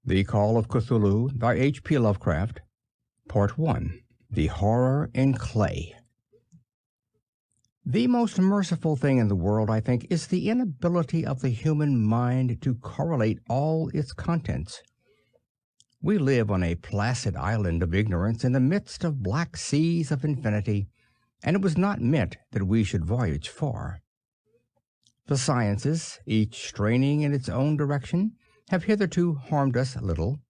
The Call of Cthulhu by H.P. Lovecraft. Part 1. The Horror in Clay. The most merciful thing in the world, I think, is the inability of the human mind to correlate all its contents. We live on a placid island of ignorance in the midst of black seas of infinity, and it was not meant that we should voyage far. The sciences, each straining in its own direction, have hitherto harmed us little,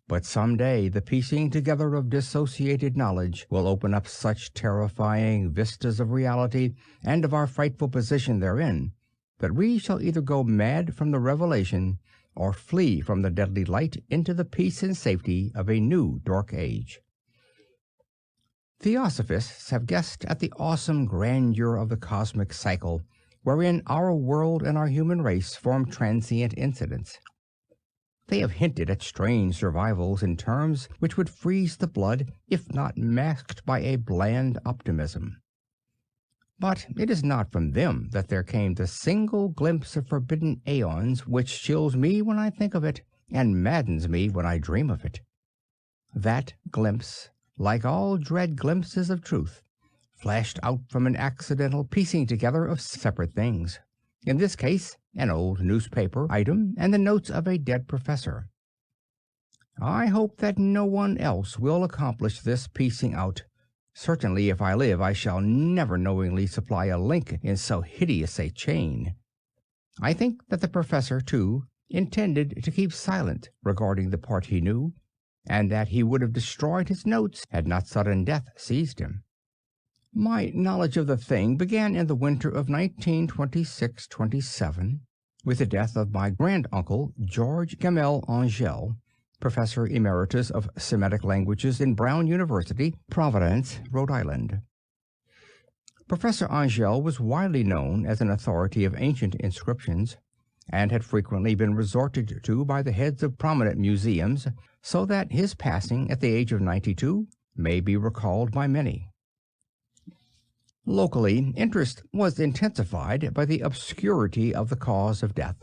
but some day the piecing together of dissociated knowledge will open up such terrifying vistas of reality and of our frightful position therein, that we shall either go mad from the revelation or flee from the deadly light into the peace and safety of a new dark age. Theosophists have guessed at the awesome grandeur of the cosmic cycle, wherein our world and our human race form transient incidents. They have hinted at strange survivals in terms which would freeze the blood if not masked by a bland optimism. But it is not from them that there came the single glimpse of forbidden aeons which chills me when I think of it and maddens me when I dream of it. That glimpse, like all dread glimpses of truth, flashed out from an accidental piecing together of separate things. In this case, an old newspaper item and the notes of a dead professor. I hope that no one else will accomplish this piecing out. Certainly, if I live, I shall never knowingly supply a link in so hideous a chain. I think that the professor, too, intended to keep silent regarding the part he knew, and that he would have destroyed his notes had not sudden death seized him. My knowledge of the thing began in the winter of 1926-27, with the death of my granduncle, George Gamel Angel, Professor Emeritus of Semitic Languages in Brown University, Providence, Rhode Island. Professor Angel was widely known as an authority of ancient inscriptions, and had frequently been resorted to by the heads of prominent museums, so that his passing at the age of 92 may be recalled by many. Locally, interest was intensified by the obscurity of the cause of death.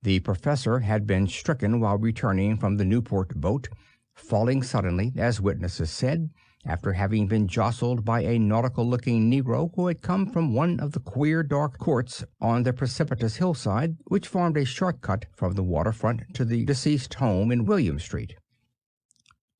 The professor had been stricken while returning from the Newport boat, falling suddenly, as witnesses said, after having been jostled by a nautical-looking Negro who had come from one of the queer dark courts on the precipitous hillside which formed a short-cut from the waterfront to the deceased home in William Street.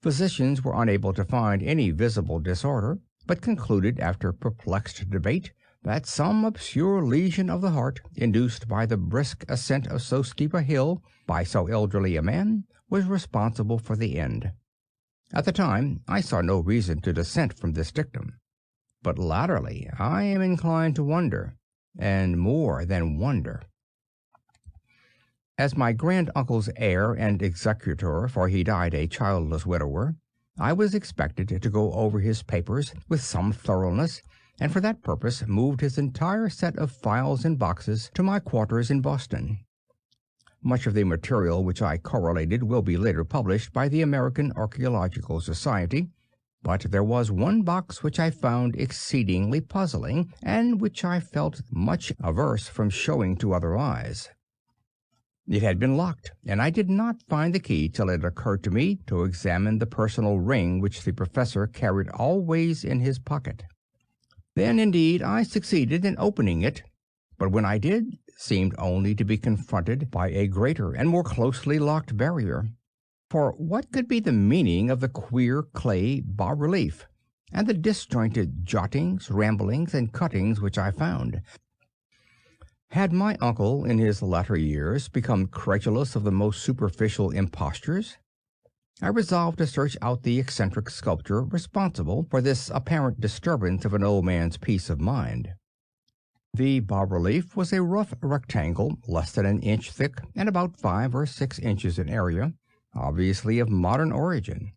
Physicians were unable to find any visible disorder, but concluded after perplexed debate that some obscure lesion of the heart, induced by the brisk ascent of so steep a hill by so elderly a man, was responsible for the end. At the time I saw no reason to dissent from this dictum, but latterly I am inclined to wonder, and more than wonder. As my granduncle's heir and executor, for he died a childless widower, I was expected to go over his papers with some thoroughness, and for that purpose moved his entire set of files and boxes to my quarters in Boston. Much of the material which I correlated will be later published by the American Archaeological Society, but there was one box which I found exceedingly puzzling, and which I felt much averse from showing to other eyes. It had been locked, and I did not find the key till it occurred to me to examine the personal ring which the professor carried always in his pocket. Then, indeed, I succeeded in opening it, but when I did, seemed only to be confronted by a greater and more closely locked barrier. For what could be the meaning of the queer clay bas-relief, and the disjointed jottings, ramblings, and cuttings which I found? Had my uncle, in his latter years, become credulous of the most superficial impostures? I resolved to search out the eccentric sculptor responsible for this apparent disturbance of an old man's peace of mind. The bas-relief was a rough rectangle less than an inch thick and about 5 or 6 inches in area, obviously of modern origin.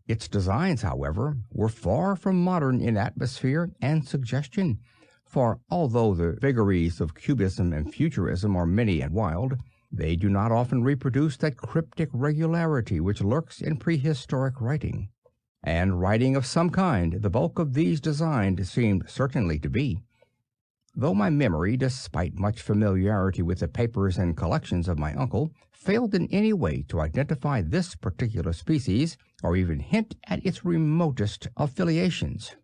Its designs, however, were far from modern in atmosphere and suggestion, for although the vagaries of Cubism and Futurism are many and wild, they do not often reproduce that cryptic regularity which lurks in prehistoric writing. And writing of some kind the bulk of these designs seemed certainly to be. Though my memory, despite much familiarity with the papers and collections of my uncle, failed in any way to identify this particular species or even hint at its remotest affiliations.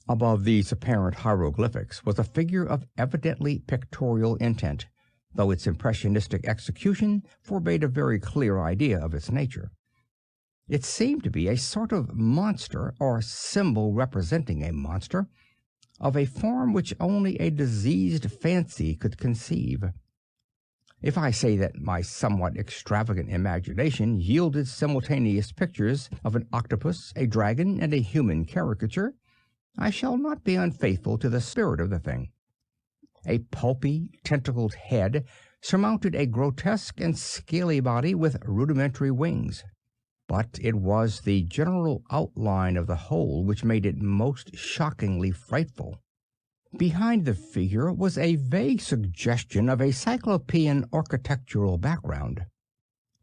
Above these apparent hieroglyphics was a figure of evidently pictorial intent, though its impressionistic execution forbade a very clear idea of its nature. It seemed to be a sort of monster, or symbol representing a monster, of a form which only a diseased fancy could conceive. If I say that my somewhat extravagant imagination yielded simultaneous pictures of an octopus, a dragon, and a human caricature, I shall not be unfaithful to the spirit of the thing. A pulpy, tentacled head surmounted a grotesque and scaly body with rudimentary wings. But it was the general outline of the whole which made it most shockingly frightful. Behind the figure was a vague suggestion of a cyclopean architectural background.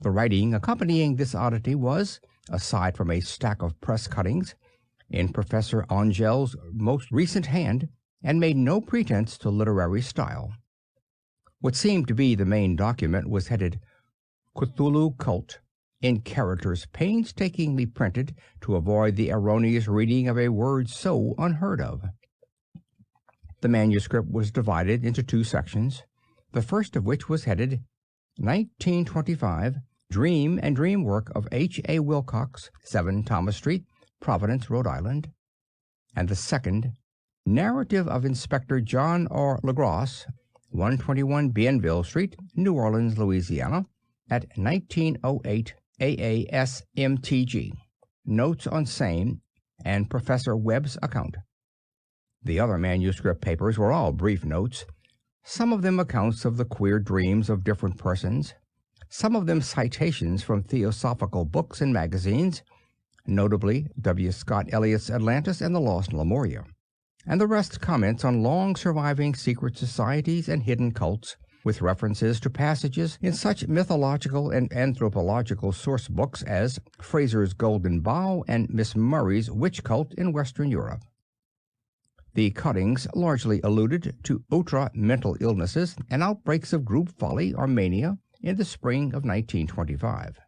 The writing accompanying this oddity was, aside from a stack of press cuttings, in Professor Angel's most recent hand, and made no pretense to literary style. What seemed to be the main document was headed Cthulhu Cult, in characters painstakingly printed to avoid the erroneous reading of a word so unheard of. The manuscript was divided into two sections, the first of which was headed 1925, Dream and Dream Work of H.A. Wilcox, 7 Thomas Street, Providence, Rhode Island, and the second, Narrative of Inspector John R. LaGrosse, 121 Bienville Street, New Orleans, Louisiana, at 1908 AASMTG, Notes on Same, and Professor Webb's account. The other manuscript papers were all brief notes, some of them accounts of the queer dreams of different persons, some of them citations from theosophical books and magazines, notably W. Scott Eliot's Atlantis and the Lost Lemuria, and the rest comments on long-surviving secret societies and hidden cults, with references to passages in such mythological and anthropological source books as Fraser's Golden Bough and Miss Murray's Witch Cult in Western Europe. The cuttings largely alluded to ultra-mental illnesses and outbreaks of group folly or mania in the spring of 1925.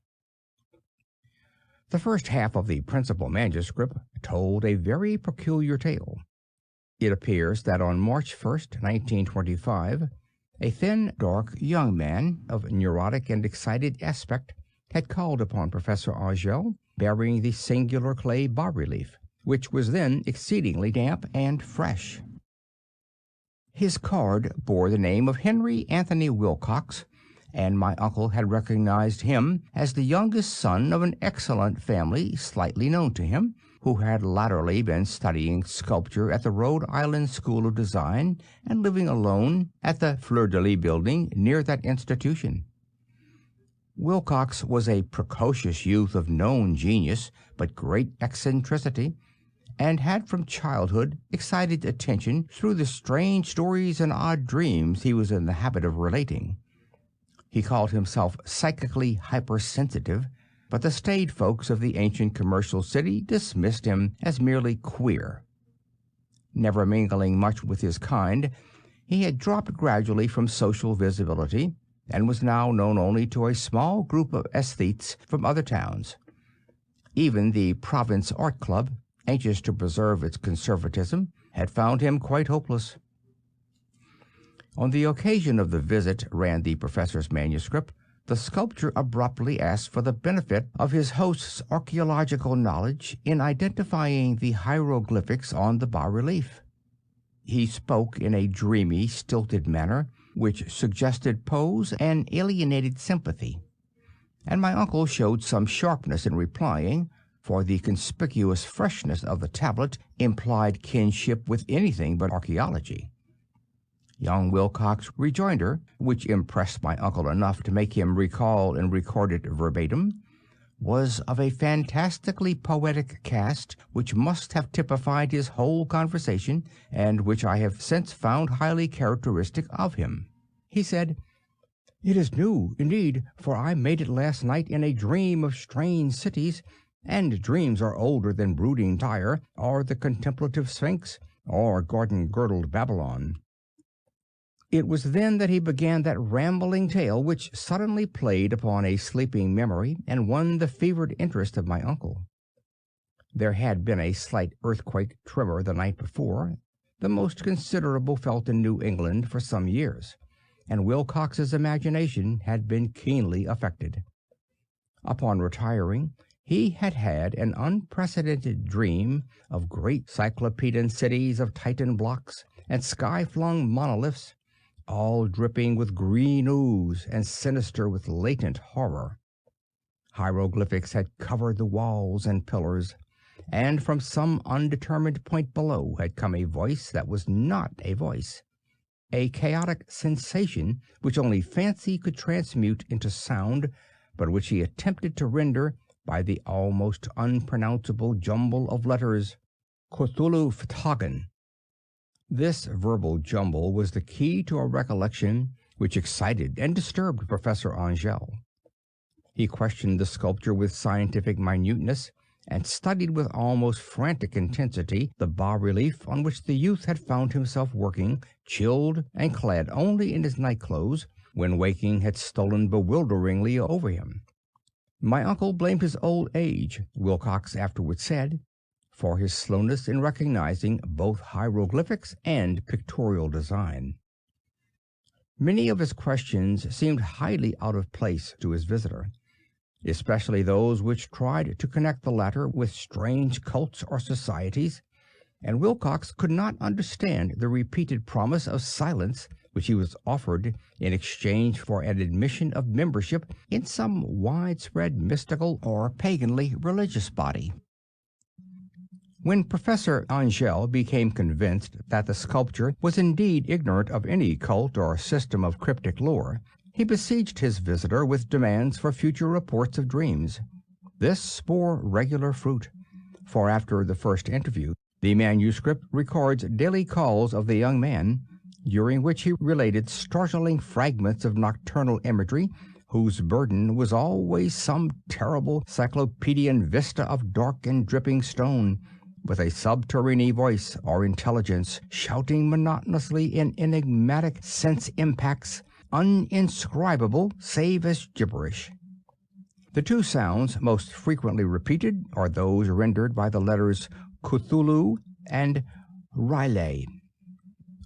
The first half of the principal manuscript told a very peculiar tale. It appears that on March 1st, 1925, a thin, dark young man of neurotic and excited aspect had called upon Professor Angel, bearing the singular clay bas-relief, which was then exceedingly damp and fresh. His card bore the name of Henry Anthony Wilcox, and my uncle had recognized him as the youngest son of an excellent family slightly known to him, who had latterly been studying sculpture at the Rhode Island School of Design and living alone at the Fleur-de-Lis building near that institution. Wilcox was a precocious youth of known genius but great eccentricity, and had from childhood excited attention through the strange stories and odd dreams he was in the habit of relating. He called himself psychically hypersensitive, but the staid folks of the ancient commercial city dismissed him as merely queer. Never mingling much with his kind, he had dropped gradually from social visibility, and was now known only to a small group of aesthetes from other towns. Even the Province Art Club, anxious to preserve its conservatism, had found him quite hopeless. On the occasion of the visit, ran the professor's manuscript, the sculptor abruptly asked for the benefit of his host's archaeological knowledge in identifying the hieroglyphics on the bas-relief. He spoke in a dreamy, stilted manner, which suggested pose and alienated sympathy, and my uncle showed some sharpness in replying, for the conspicuous freshness of the tablet implied kinship with anything but archaeology. Young Wilcox's rejoinder, which impressed my uncle enough to make him recall and record it verbatim, was of a fantastically poetic cast which must have typified his whole conversation, and which I have since found highly characteristic of him. He said, "It is new, indeed, for I made it last night in a dream of strange cities, and dreams are older than brooding Tyre, or the contemplative Sphinx, or garden-girdled Babylon." It was then that he began that rambling tale which suddenly played upon a sleeping memory and won the fevered interest of my uncle. There had been a slight earthquake tremor the night before, the most considerable felt in New England for some years, and Wilcox's imagination had been keenly affected. Upon retiring, he had had an unprecedented dream of great cyclopean cities of Titan blocks and sky-flung monoliths, all dripping with green ooze and sinister with latent horror. Hieroglyphics had covered the walls and pillars, and from some undetermined point below had come a voice that was not a voice, a chaotic sensation which only fancy could transmute into sound, but which he attempted to render by the almost unpronounceable jumble of letters, Cthulhu Fthagen. This verbal jumble was the key to a recollection which excited and disturbed Professor Angell. He questioned the sculpture with scientific minuteness, and studied with almost frantic intensity the bas-relief on which the youth had found himself working, chilled and clad only in his night-clothes, when waking had stolen bewilderingly over him. My uncle blamed his old age, Wilcox afterward said, for his slowness in recognizing both hieroglyphics and pictorial design. Many of his questions seemed highly out of place to his visitor, especially those which tried to connect the latter with strange cults or societies, and Wilcox could not understand the repeated promise of silence which he was offered in exchange for an admission of membership in some widespread mystical or paganly religious body. When Professor Angell became convinced that the sculptor was indeed ignorant of any cult or system of cryptic lore, he besieged his visitor with demands for future reports of dreams. This bore regular fruit, for after the first interview, the manuscript records daily calls of the young man, during which he related startling fragments of nocturnal imagery, whose burden was always some terrible cyclopean vista of dark and dripping stone, with a subterranean voice or intelligence shouting monotonously in enigmatic sense impacts, uninscribable save as gibberish. The two sounds most frequently repeated are those rendered by the letters Cthulhu and R'lyeh.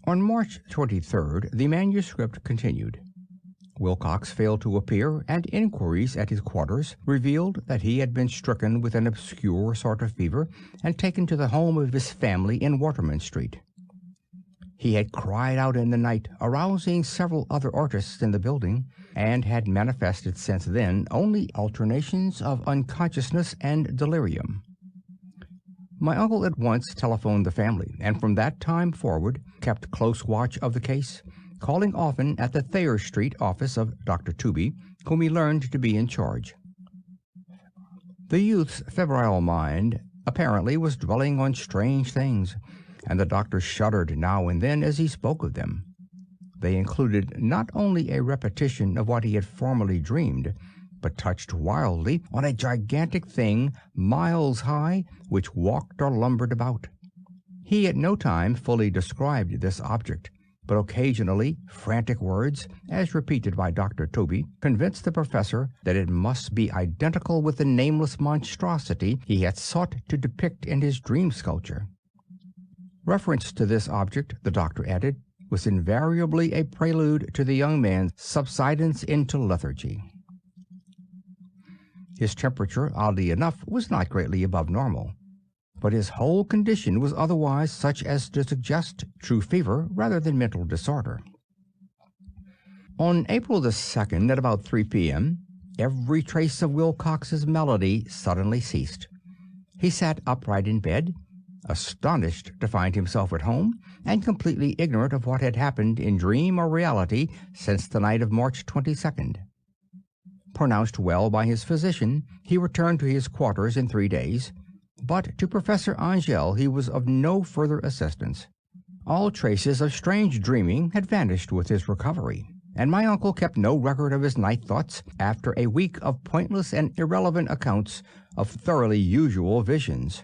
On March 23rd, the manuscript continued. Wilcox failed to appear, and inquiries at his quarters revealed that he had been stricken with an obscure sort of fever and taken to the home of his family in Waterman Street. He had cried out in the night, arousing several other artists in the building, and had manifested since then only alternations of unconsciousness and delirium. My uncle at once telephoned the family, and from that time forward kept close watch of the case, calling often at the Thayer Street office of Dr. Tooby, whom he learned to be in charge. The youth's febrile mind apparently was dwelling on strange things, and the doctor shuddered now and then as he spoke of them. They included not only a repetition of what he had formerly dreamed, but touched wildly on a gigantic thing miles high which walked or lumbered about. He at no time fully described this object, but occasionally frantic words, as repeated by Dr. Tooby, convinced the professor that it must be identical with the nameless monstrosity he had sought to depict in his dream sculpture. Reference to this object, the doctor added, was invariably a prelude to the young man's subsidence into lethargy. His temperature, oddly enough, was not greatly above normal, but his whole condition was otherwise such as to suggest true fever rather than mental disorder. On April the 2nd, at about 3 p.m., every trace of Wilcox's malady suddenly ceased. He sat upright in bed, astonished to find himself at home, and completely ignorant of what had happened in dream or reality since the night of March 22nd. Pronounced well by his physician, he returned to his quarters in 3 days, but to Professor Angell he was of no further assistance. All traces of strange dreaming had vanished with his recovery, and my uncle kept no record of his night thoughts after a week of pointless and irrelevant accounts of thoroughly usual visions.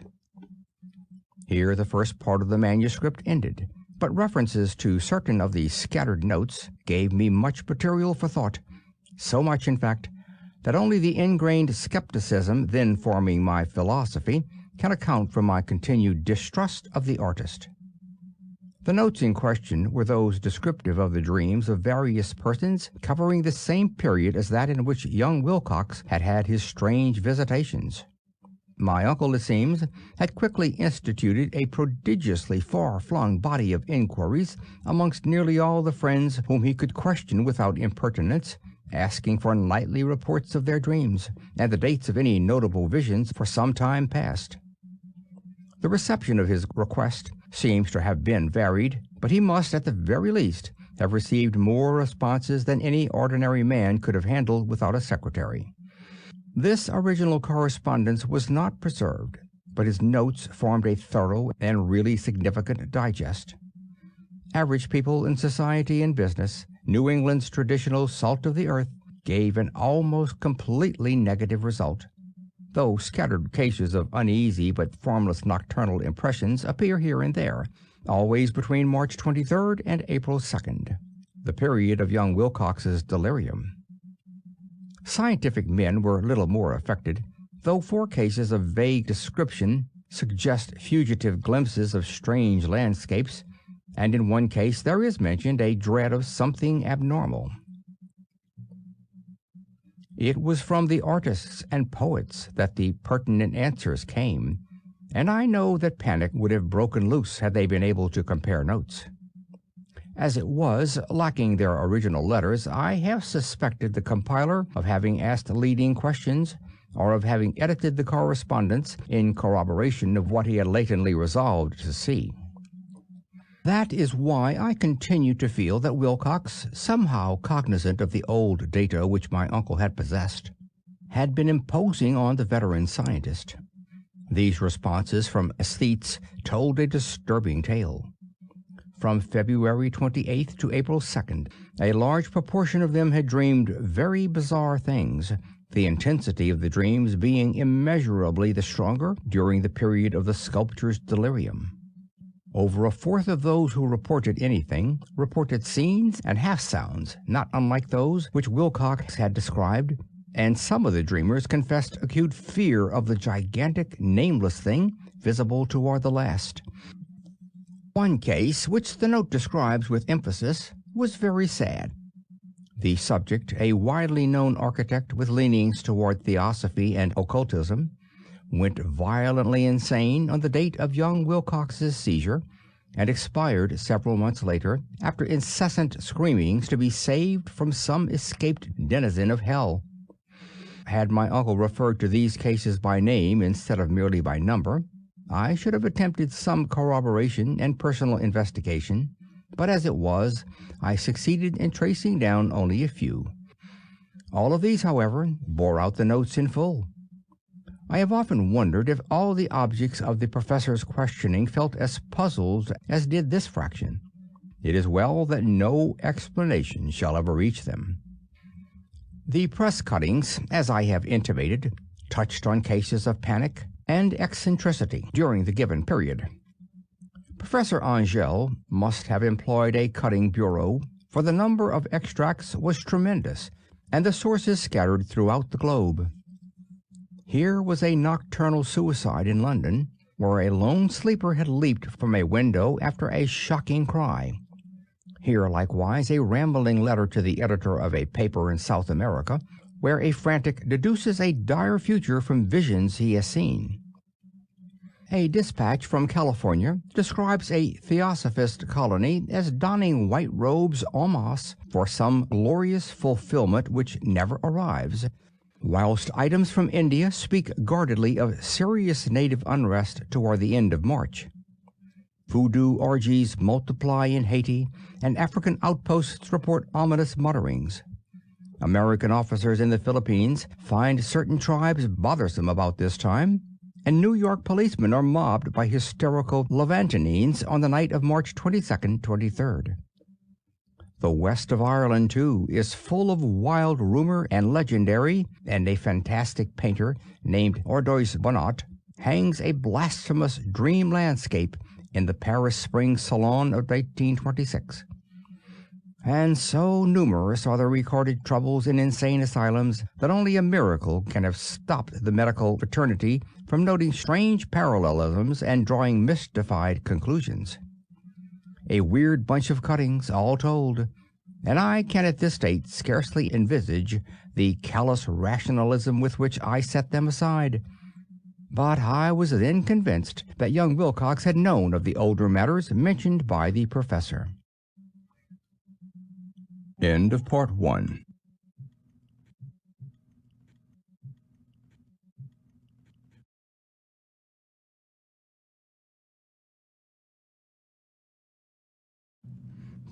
Here the first part of the manuscript ended, but references to certain of the scattered notes gave me much material for thought, so much, in fact, that only the ingrained skepticism then forming my philosophy can account for my continued distrust of the artist. The notes in question were those descriptive of the dreams of various persons covering the same period as that in which young Wilcox had had his strange visitations. My uncle, it seems, had quickly instituted a prodigiously far-flung body of inquiries amongst nearly all the friends whom he could question without impertinence, asking for nightly reports of their dreams, and the dates of any notable visions for some time past. The reception of his request seems to have been varied, but he must, at the very least, have received more responses than any ordinary man could have handled without a secretary. This original correspondence was not preserved, but his notes formed a thorough and really significant digest. Average people in society and business, New England's traditional salt of the earth, gave an almost completely negative result, though scattered cases of uneasy but formless nocturnal impressions appear here and there, always between March 23rd and April 2nd, the period of young Wilcox's delirium. Scientific men were little more affected, though 4 cases of vague description suggest fugitive glimpses of strange landscapes, and in one case there is mentioned a dread of something abnormal. It was from the artists and poets that the pertinent answers came, and I know that panic would have broken loose had they been able to compare notes. As it was, lacking their original letters, I have suspected the compiler of having asked leading questions, or of having edited the correspondence in corroboration of what he had latently resolved to see. That is why I continue to feel that Wilcox, somehow cognizant of the old data which my uncle had possessed, had been imposing on the veteran scientist. These responses from aesthetes told a disturbing tale. From February 28th to April 2nd, a large proportion of them had dreamed very bizarre things, the intensity of the dreams being immeasurably the stronger during the period of the sculptor's delirium. Over a fourth of those who reported anything reported scenes and half-sounds not unlike those which Wilcox had described, and some of the dreamers confessed acute fear of the gigantic, nameless thing visible toward the last. One case, which the note describes with emphasis, was very sad. The subject, a widely known architect with leanings toward theosophy and occultism, went violently insane on the date of young Wilcox's seizure, and expired several months later after incessant screamings to be saved from some escaped denizen of hell. Had my uncle referred to these cases by name instead of merely by number, I should have attempted some corroboration and personal investigation, but as it was, I succeeded in tracing down only a few. All of these, however, bore out the notes in full. I have often wondered if all the objects of the professor's questioning felt as puzzled as did this fraction. It is well that no explanation shall ever reach them. The press cuttings, as I have intimated, touched on cases of panic and eccentricity during the given period. Professor Angell must have employed a cutting bureau, for the number of extracts was tremendous, and the sources scattered throughout the globe. Here was a nocturnal suicide in London, where a lone sleeper had leaped from a window after a shocking cry. Here, likewise, a rambling letter to the editor of a paper in South America, where a frantic deduces a dire future from visions he has seen. A dispatch from California describes a theosophist colony as donning white robes en masse for some glorious fulfillment which never arrives, whilst items from India speak guardedly of serious native unrest toward the end of March. Voodoo orgies multiply in Haiti, and African outposts report ominous mutterings. American officers in the Philippines find certain tribes bothersome about this time, and New York policemen are mobbed by hysterical Levantines on the night of March 22nd, 23rd. The west of Ireland, too, is full of wild rumor and legendary, and a fantastic painter named Ordois Bonat hangs a blasphemous dream landscape in the Paris Spring Salon of 1826. And so numerous are the recorded troubles in insane asylums that only a miracle can have stopped the medical fraternity from noting strange parallelisms and drawing mystified conclusions. A weird bunch of cuttings, all told, and I can at this date scarcely envisage the callous rationalism with which I set them aside. But I was then convinced that young Wilcox had known of the older matters mentioned by the professor. End of Part 1.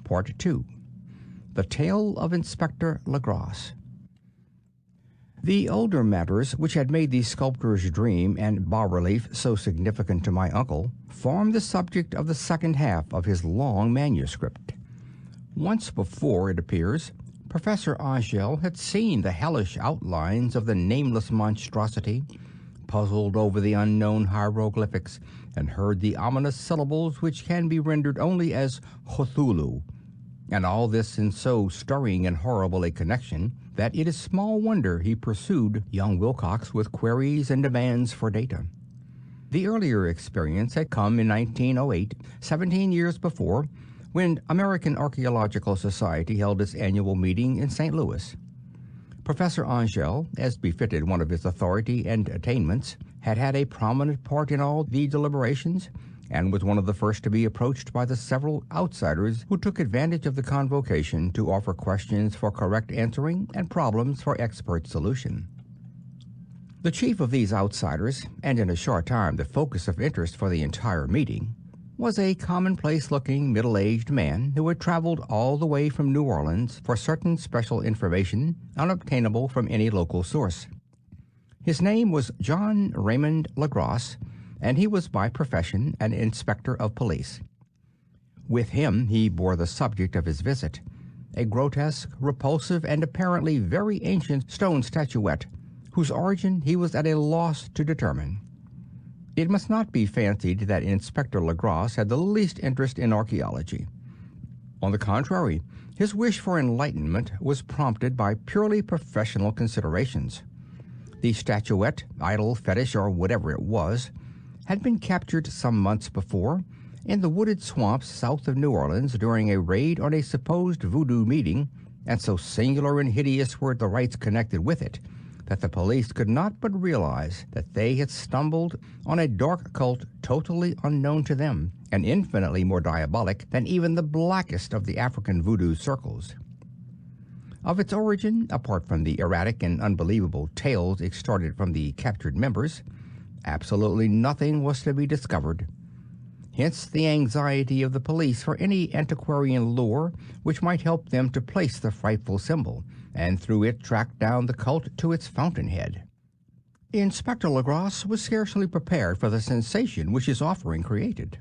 Part 2. The Tale of Inspector Legras. The older matters which had made the sculptor's dream and bas-relief so significant to my uncle formed the subject of the second half of his long manuscript. Once before, it appears, Professor Angell had seen the hellish outlines of the nameless monstrosity, puzzled over the unknown hieroglyphics, and heard the ominous syllables which can be rendered only as Cthulhu, and all this in so stirring and horrible a connection that it is small wonder he pursued young Wilcox with queries and demands for data. The earlier experience had come in 1908, 17 years before, when American Archaeological Society held its annual meeting in St. Louis. Professor Angell, as befitted one of his authority and attainments, had had a prominent part in all the deliberations, and was one of the first to be approached by the several outsiders who took advantage of the convocation to offer questions for correct answering and problems for expert solution. The chief of these outsiders, and in a short time the focus of interest for the entire meeting, was a commonplace-looking middle-aged man who had traveled all the way from New Orleans for certain special information unobtainable from any local source. His name was John Raymond Legras, and he was by profession an inspector of police. With him he bore the subject of his visit, a grotesque, repulsive, and apparently very ancient stone statuette, whose origin he was at a loss to determine. It must not be fancied that Inspector Legras had the least interest in archaeology. On the contrary, his wish for enlightenment was prompted by purely professional considerations. The statuette, idol, fetish, or whatever it was, had been captured some months before in the wooded swamps south of New Orleans during a raid on a supposed voodoo meeting, and so singular and hideous were the rites connected with it that the police could not but realize that they had stumbled on a dark cult totally unknown to them, and infinitely more diabolic than even the blackest of the African voodoo circles. Of its origin, apart from the erratic and unbelievable tales extorted from the captured members, absolutely nothing was to be discovered. Hence the anxiety of the police for any antiquarian lore which might help them to place the frightful symbol, and through it track down the cult to its fountainhead. Inspector Legras was scarcely prepared for the sensation which his offering created.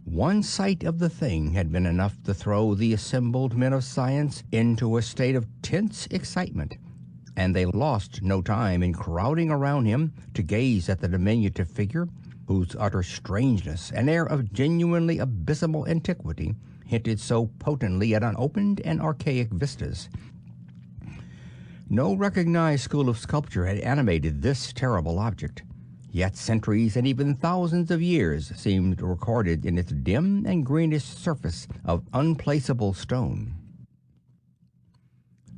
One sight of the thing had been enough to throw the assembled men of science into a state of tense excitement, and they lost no time in crowding around him to gaze at the diminutive figure, whose utter strangeness and air of genuinely abysmal antiquity hinted so potently at unopened and archaic vistas. No recognized school of sculpture had animated this terrible object, yet centuries and even thousands of years seemed recorded in its dim and greenish surface of unplaceable stone.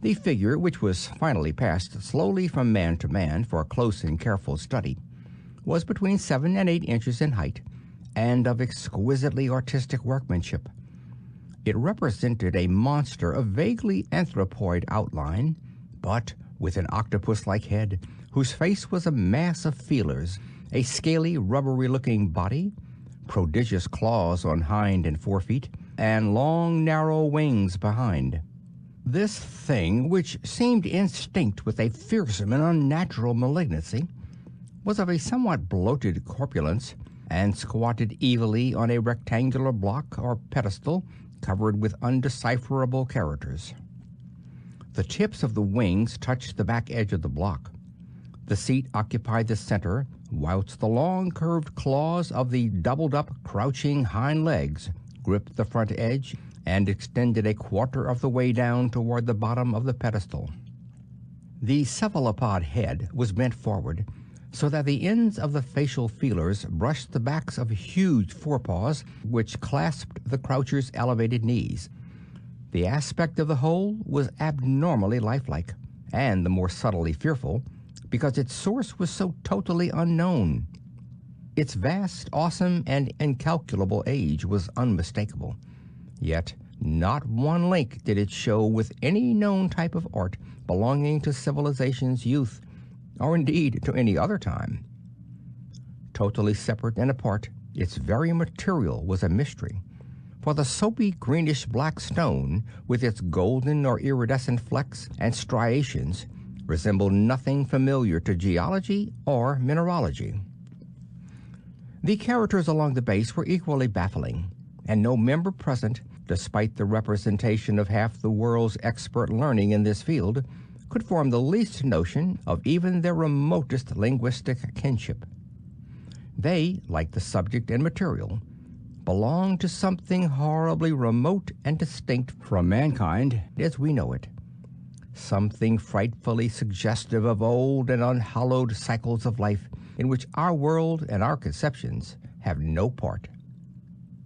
The figure, which was finally passed slowly from man to man for close and careful study, was between 7 and 8 inches in height, and of exquisitely artistic workmanship. It represented a monster of vaguely anthropoid outline, but with an octopus-like head, whose face was a mass of feelers, a scaly, rubbery-looking body, prodigious claws on hind and forefeet, and long, narrow wings behind. This thing, which seemed instinct with a fearsome and unnatural malignancy, was of a somewhat bloated corpulence, and squatted evilly on a rectangular block or pedestal covered with undecipherable characters. The tips of the wings touched the back edge of the block. The seat occupied the center, whilst the long curved claws of the doubled-up, crouching hind legs gripped the front edge and extended a quarter of the way down toward the bottom of the pedestal. The cephalopod head was bent forward, so that the ends of the facial feelers brushed the backs of huge forepaws which clasped the croucher's elevated knees. The aspect of the whole was abnormally lifelike, and the more subtly fearful, because its source was so totally unknown. Its vast, awesome, and incalculable age was unmistakable, yet not one link did it show with any known type of art belonging to civilization's youth, or indeed to any other time. Totally separate and apart, its very material was a mystery, for the soapy greenish-black stone, with its golden or iridescent flecks and striations, resembled nothing familiar to geology or mineralogy. The characters along the base were equally baffling, and no member present, despite the representation of half the world's expert learning in this field, could form the least notion of even their remotest linguistic kinship. They, like the subject and material, belonged to something horribly remote and distinct from mankind as we know it, something frightfully suggestive of old and unhallowed cycles of life in which our world and our conceptions have no part.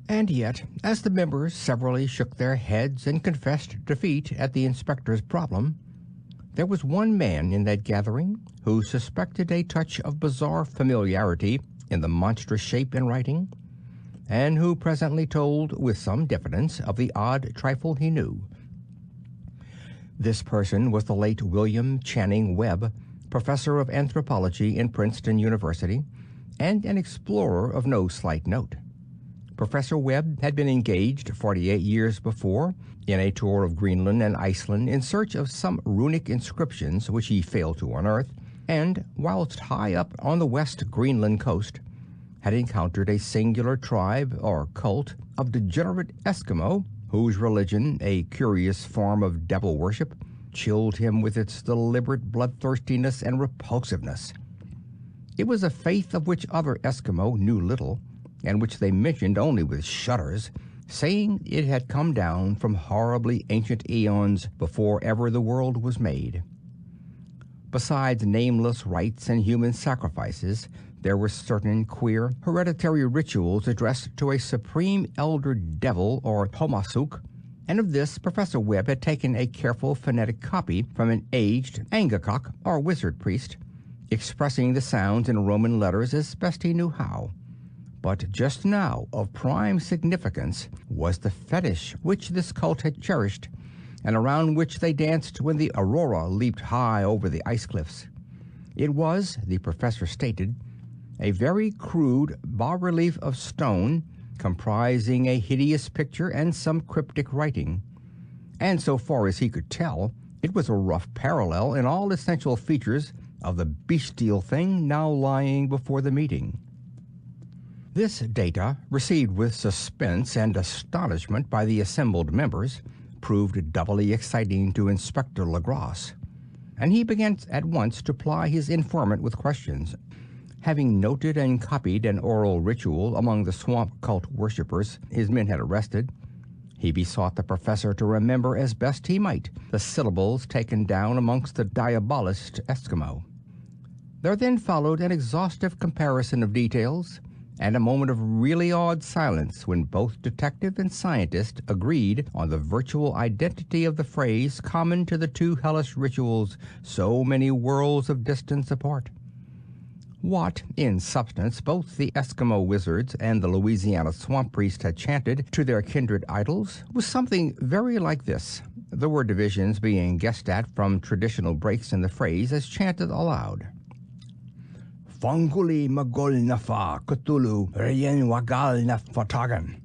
And yet, as the members severally shook their heads and confessed defeat at the inspector's problem, there was one man in that gathering who suspected a touch of bizarre familiarity in the monstrous shape and writing, and who presently told with some diffidence of the odd trifle he knew. This person was the late William Channing Webb, professor of anthropology in Princeton University, and an explorer of no slight note. Professor Webb had been engaged 48 years before in a tour of Greenland and Iceland in search of some runic inscriptions which he failed to unearth, and, whilst high up on the west Greenland coast, had encountered a singular tribe or cult of degenerate Eskimo whose religion, a curious form of devil worship, chilled him with its deliberate bloodthirstiness and repulsiveness. It was a faith of which other Eskimo knew little, and which they mentioned only with shudders, saying it had come down from horribly ancient eons before ever the world was made. Besides nameless rites and human sacrifices, there were certain queer, hereditary rituals addressed to a supreme elder devil or Homasuk, and of this Professor Webb had taken a careful phonetic copy from an aged Angakok or wizard priest, expressing the sounds in Roman letters as best he knew how. But just now of prime significance was the fetish which this cult had cherished, and around which they danced when the aurora leaped high over the ice cliffs. It was, the professor stated, a very crude bas-relief of stone, comprising a hideous picture and some cryptic writing, and so far as he could tell, it was a rough parallel in all essential features of the bestial thing now lying before the meeting. This data, received with suspense and astonishment by the assembled members, proved doubly exciting to Inspector Legrasse, and he began at once to ply his informant with questions. Having noted and copied an oral ritual among the swamp cult worshippers his men had arrested, he besought the professor to remember as best he might the syllables taken down amongst the diabolist Eskimo. There then followed an exhaustive comparison of details, and a moment of really awed silence when both detective and scientist agreed on the virtual identity of the phrase common to the two hellish rituals so many worlds of distance apart. What, in substance, both the Eskimo wizards and the Louisiana swamp priest had chanted to their kindred idols was something very like this, the word divisions being guessed at from traditional breaks in the phrase as chanted aloud. Fonguli magol nafa Cthulhu reyen wagal nafatagan.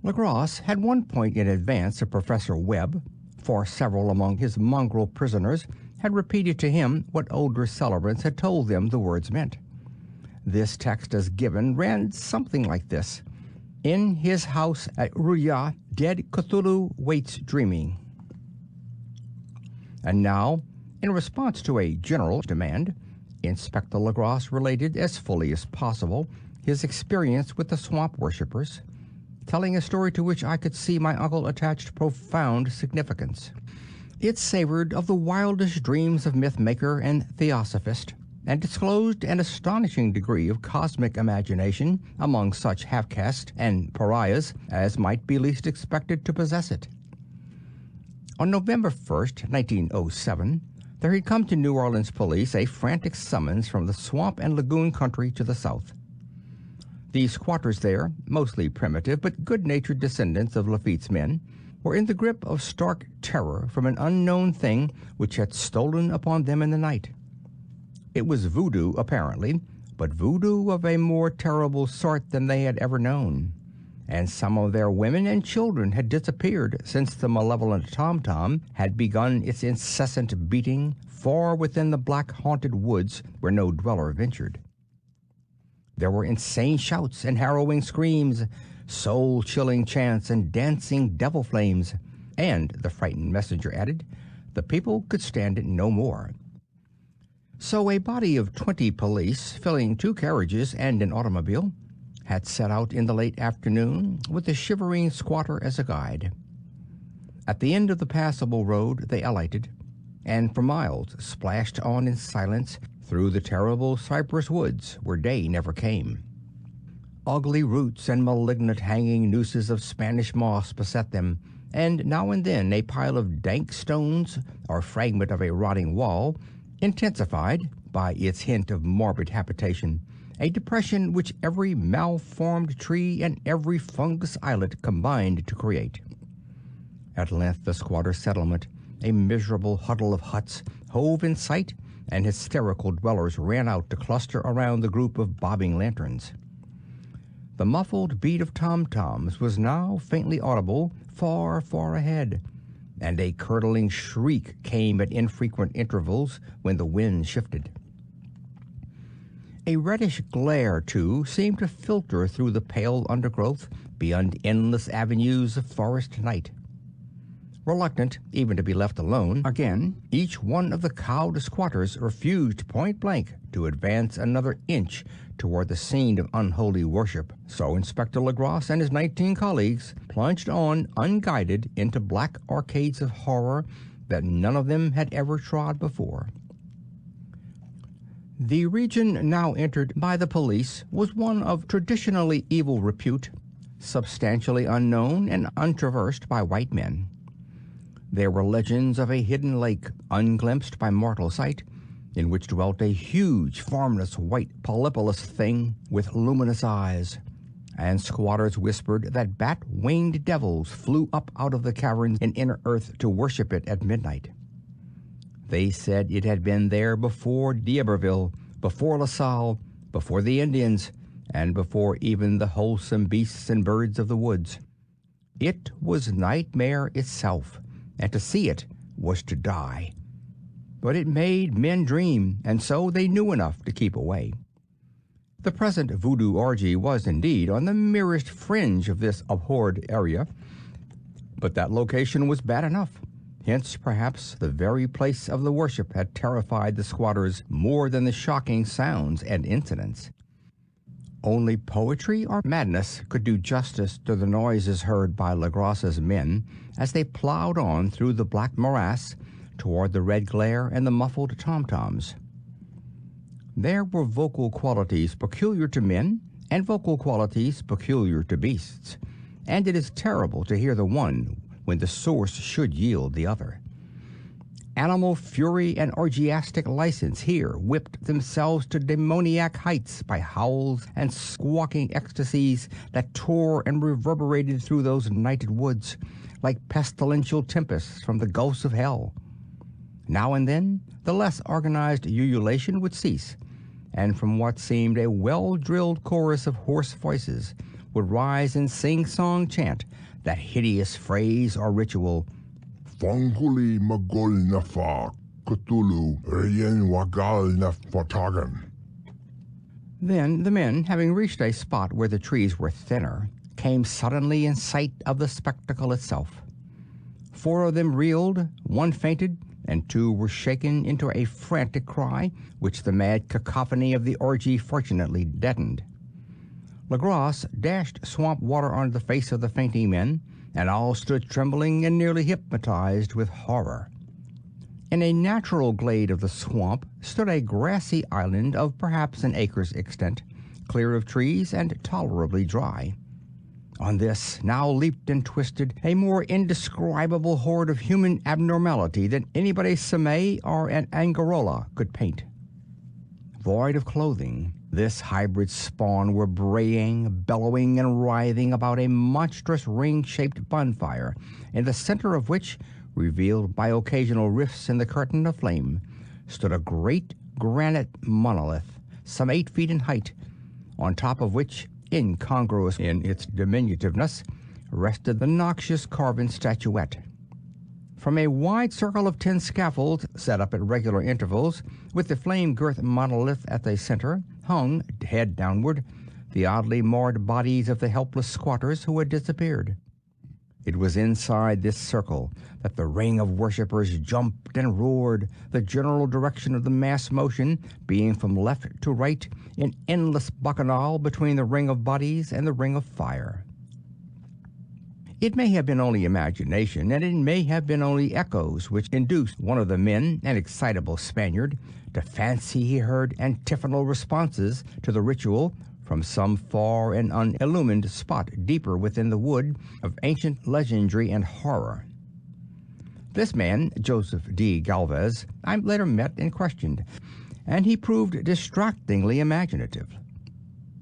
Legrasse had one point in advance of Professor Webb, for several among his mongrel prisoners had repeated to him what older celebrants had told them the words meant. This text as given ran something like this. In his house at Ruya, dead Cthulhu waits dreaming. And now, in response to a general demand, Inspector Legrasse related as fully as possible his experience with the swamp worshippers, telling a story to which I could see my uncle attached profound significance. It savored of the wildest dreams of myth-maker and theosophist, and disclosed an astonishing degree of cosmic imagination among such half-caste and pariahs as might be least expected to possess it. On November 1st, 1907, there had come to New Orleans police a frantic summons from the swamp and lagoon country to the south. The squatters there, mostly primitive but good-natured descendants of Lafitte's men, were in the grip of stark terror from an unknown thing which had stolen upon them in the night. It was voodoo, apparently, but voodoo of a more terrible sort than they had ever known, and some of their women and children had disappeared since the malevolent tom-tom had begun its incessant beating far within the black-haunted woods where no dweller ventured. There were insane shouts and harrowing screams, soul-chilling chants and dancing devil flames, and, the frightened messenger added, the people could stand it no more. So a body of 20 police, filling 2 carriages and an automobile, had set out in the late afternoon with the shivering squatter as a guide. At the end of the passable road they alighted, and for miles splashed on in silence through the terrible cypress woods where day never came. Ugly roots and malignant hanging nooses of Spanish moss beset them, and now and then a pile of dank stones or fragment of a rotting wall intensified, by its hint of morbid habitation, a depression which every malformed tree and every fungus islet combined to create. At length the squatter settlement, a miserable huddle of huts, hove in sight, and hysterical dwellers ran out to cluster around the group of bobbing lanterns. The muffled beat of tom-toms was now faintly audible far, far ahead, and a curdling shriek came at infrequent intervals when the wind shifted. A reddish glare, too, seemed to filter through the pale undergrowth beyond endless avenues of forest night. Reluctant even to be left alone again, each one of the cowed squatters refused point-blank to advance another inch toward the scene of unholy worship. So Inspector Legrasse and his 19 colleagues plunged on unguided into black arcades of horror that none of them had ever trod before. The region now entered by the police was one of traditionally evil repute, substantially unknown and untraversed by white men. There were legends of a hidden lake, unglimpsed by mortal sight, in which dwelt a huge, formless, white, polypolous thing with luminous eyes, and squatters whispered that bat-winged devils flew up out of the caverns in inner earth to worship it at midnight. They said it had been there before D'Iberville, before La Salle, before the Indians, and before even the wholesome beasts and birds of the woods. It was nightmare itself, and to see it was to die. But it made men dream, and so they knew enough to keep away. The present voodoo orgy was indeed on the merest fringe of this abhorred area, but that location was bad enough. Hence, perhaps, the very place of the worship had terrified the squatters more than the shocking sounds and incidents. Only poetry or madness could do justice to the noises heard by Legrasse's men as they plowed on through the black morass toward the red glare and the muffled tom-toms. There were vocal qualities peculiar to men and vocal qualities peculiar to beasts, and it is terrible to hear the one when the source should yield the other. Animal fury and orgiastic license here whipped themselves to demoniac heights by howls and squawking ecstasies that tore and reverberated through those nighted woods like pestilential tempests from the gulfs of hell. Now and then the less organized ululation would cease, and from what seemed a well-drilled chorus of hoarse voices would rise in sing-song chant that hideous phrase or ritual, Fanguli magol na fa, Cthulhu, riyen wagal na fatagan. Then the men, having reached a spot where the trees were thinner, came suddenly in sight of the spectacle itself. 4 of them reeled, 1 fainted, and two were shaken into a frantic cry, which the mad cacophony of the orgy fortunately deadened. Legrasse dashed swamp water on the face of the fainting men, and all stood trembling and nearly hypnotized with horror. In a natural glade of the swamp stood a grassy island of perhaps an acre's extent, clear of trees and tolerably dry. On this now leaped and twisted a more indescribable horde of human abnormality than anybody Semay or an Angarola could paint. Void of clothing, this hybrid spawn were braying, bellowing, and writhing about a monstrous ring-shaped bonfire, in the center of which, revealed by occasional rifts in the curtain of flame, stood a great granite monolith, some 8 feet in height, on top of which, incongruous in its diminutiveness, rested the noxious carven statuette. From a wide circle of 10 scaffolds set up at regular intervals, with the flame-girt monolith at the center, hung, head downward, the oddly marred bodies of the helpless squatters who had disappeared. It was inside this circle that the ring of worshippers jumped and roared, the general direction of the mass motion being from left to right in endless bacchanal between the ring of bodies and the ring of fire. It may have been only imagination, and it may have been only echoes which induced one of the men, an excitable Spaniard, to fancy he heard antiphonal responses to the ritual from some far and unillumined spot deeper within the wood of ancient legendry and horror. This man, Joseph D. Galvez, I later met and questioned, and he proved distractingly imaginative.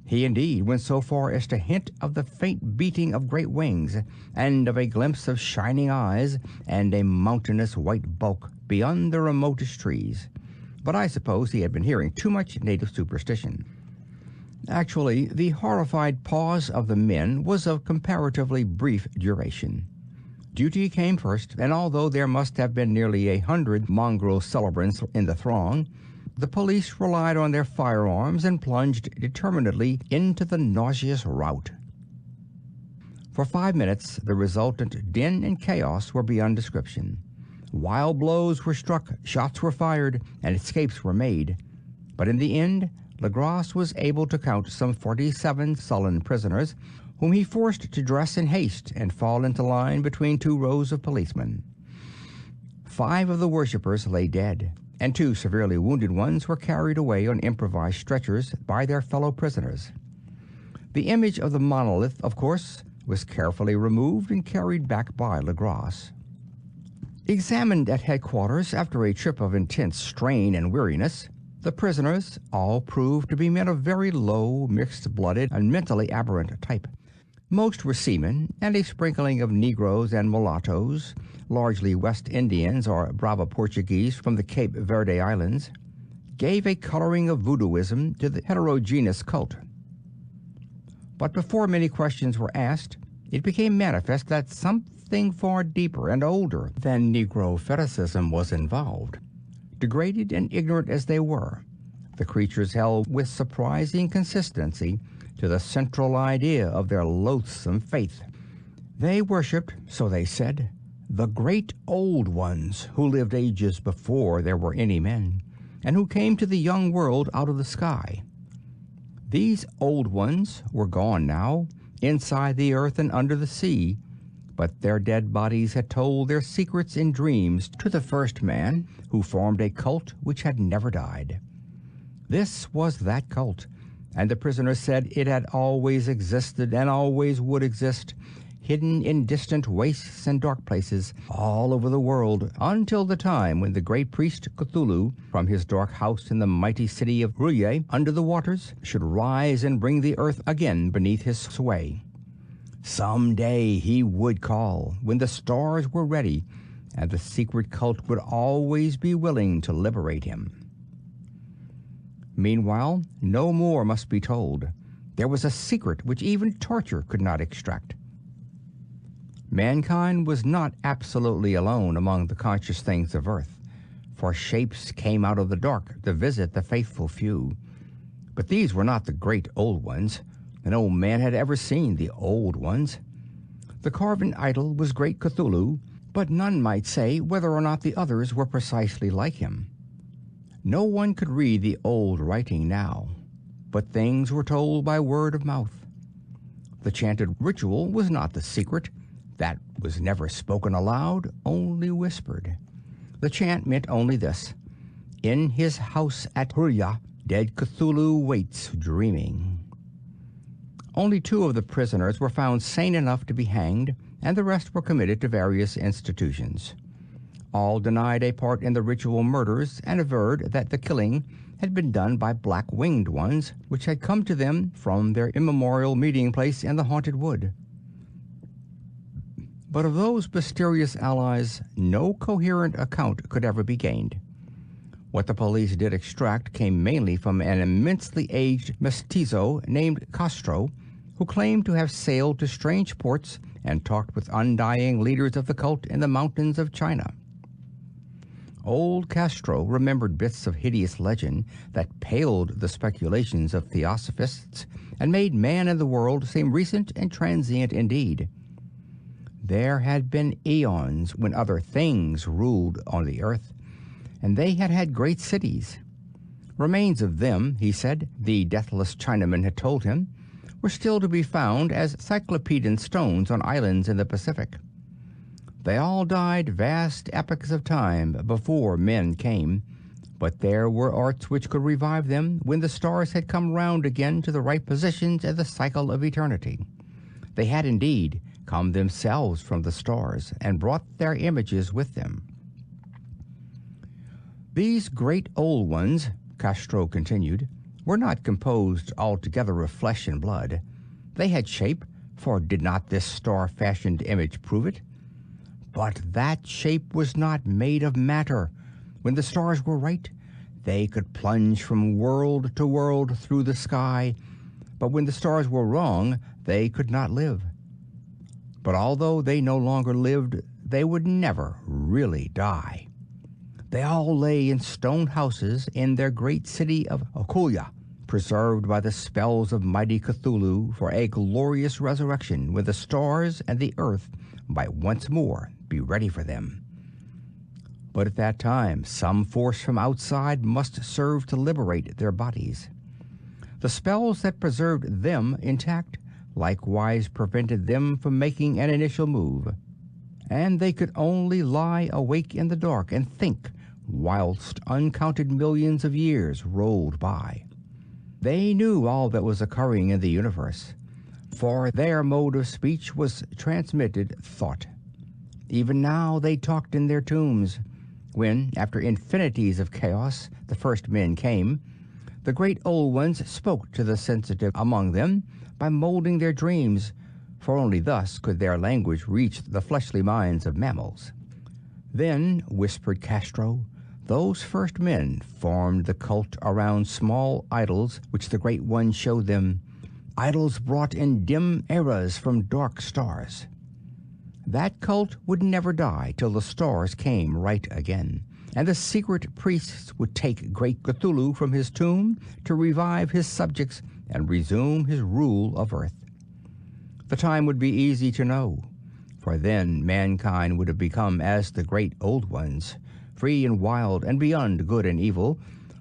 He indeed went so far as to hint of the faint beating of great wings, and of a glimpse of shining eyes and a mountainous white bulk beyond the remotest trees. But I suppose he had been hearing too much native superstition. Actually, the horrified pause of the men was of comparatively brief duration. Duty came first, and although there must have been nearly 100 mongrel celebrants in the throng, the police relied on their firearms and plunged determinedly into the nauseous rout. For 5 minutes, the resultant din and chaos were beyond description. Wild blows were struck, shots were fired, and escapes were made. But in the end, Legrasse was able to count some 47 sullen prisoners, whom he forced to dress in haste and fall into line between 2 rows of policemen. 5 of the worshippers lay dead, and 2 severely wounded ones were carried away on improvised stretchers by their fellow prisoners. The image of the monolith, of course, was carefully removed and carried back by Legrasse. Examined at headquarters after a trip of intense strain and weariness, the prisoners all proved to be men of very low, mixed-blooded, and mentally aberrant type. Most were seamen, and a sprinkling of Negroes and mulattoes, largely West Indians or Brava Portuguese from the Cape Verde Islands, gave a coloring of voodooism to the heterogeneous cult. But before many questions were asked, it became manifest that something far deeper and older than Negro fetishism was involved. Degraded and ignorant as they were, the creatures held with surprising consistency to the central idea of their loathsome faith. They worshipped, so they said, the great old ones who lived ages before there were any men, and who came to the young world out of the sky. These old ones were gone now, inside the earth and under the sea, but their dead bodies had told their secrets in dreams to the first man, who formed a cult which had never died. This was that cult, and the prisoners said it had always existed and always would exist, hidden in distant wastes and dark places all over the world, until the time when the great priest Cthulhu, from his dark house in the mighty city of Ruye under the waters, should rise and bring the earth again beneath his sway. Some day he would call, when the stars were ready, and the secret cult would always be willing to liberate him. Meanwhile, no more must be told. There was a secret which even torture could not extract. Mankind was not absolutely alone among the conscious things of earth, for shapes came out of the dark to visit the faithful few. But these were not the great old ones. No man had ever seen the old ones. The carven idol was great Cthulhu, But none might say whether or not the others were precisely like him. No one could read the old writing now, but things were told by word of mouth. The chanted ritual was not the secret. That was never spoken aloud, only whispered. The chant meant only this: in his house at Hurya, dead Cthulhu waits dreaming. Only 2 of the prisoners were found sane enough to be hanged, and the rest were committed to various institutions. All denied a part in the ritual murders and averred that the killing had been done by black-winged ones which had come to them from their immemorial meeting place in the haunted wood. But of those mysterious allies, no coherent account could ever be gained. What the police did extract came mainly from an immensely aged mestizo named Castro, who claimed to have sailed to strange ports and talked with undying leaders of the cult in the mountains of China. Old Castro remembered bits of hideous legend that paled the speculations of theosophists and made man and the world seem recent and transient indeed. There had been eons when other things ruled on the earth, and they had had great cities. Remains of them, he said, the deathless Chinaman had told him, were still to be found as cyclopean stones on islands in the Pacific. They all died vast epochs of time before men came, but there were arts which could revive them when the stars had come round again to the right positions in the cycle of eternity. They had indeed come themselves from the stars and brought their images with them. These great old ones, Castro continued, were not composed altogether of flesh and blood. They had shape, for did not this star-fashioned image prove it? But that shape was not made of matter. When the stars were right, they could plunge from world to world through the sky, but when the stars were wrong, they could not live. But although they no longer lived, they would never really die. They all lay in stone houses in their great city of Okulya, preserved by the spells of mighty Cthulhu for a glorious resurrection when the stars and the earth might once more be ready for them. But at that time, some force from outside must serve to liberate their bodies. The spells that preserved them intact likewise prevented them from making an initial move, and they could only lie awake in the dark and think whilst uncounted millions of years rolled by. They knew all that was occurring in the universe, for their mode of speech was transmitted thought. Even now they talked in their tombs. When, after infinities of chaos, the first men came, the great old ones spoke to the sensitive among them by molding their dreams, for only thus could their language reach the fleshly minds of mammals. Then, whispered Castro, those first men formed the cult around small idols which the Great One showed them, idols brought in dim eras from dark stars. That cult would never die till the stars came right again, and the secret priests would take great Cthulhu from his tomb to revive his subjects and resume his rule of earth. The time would be easy to know, for then mankind would have become as the great old ones, free and wild and beyond good and evil,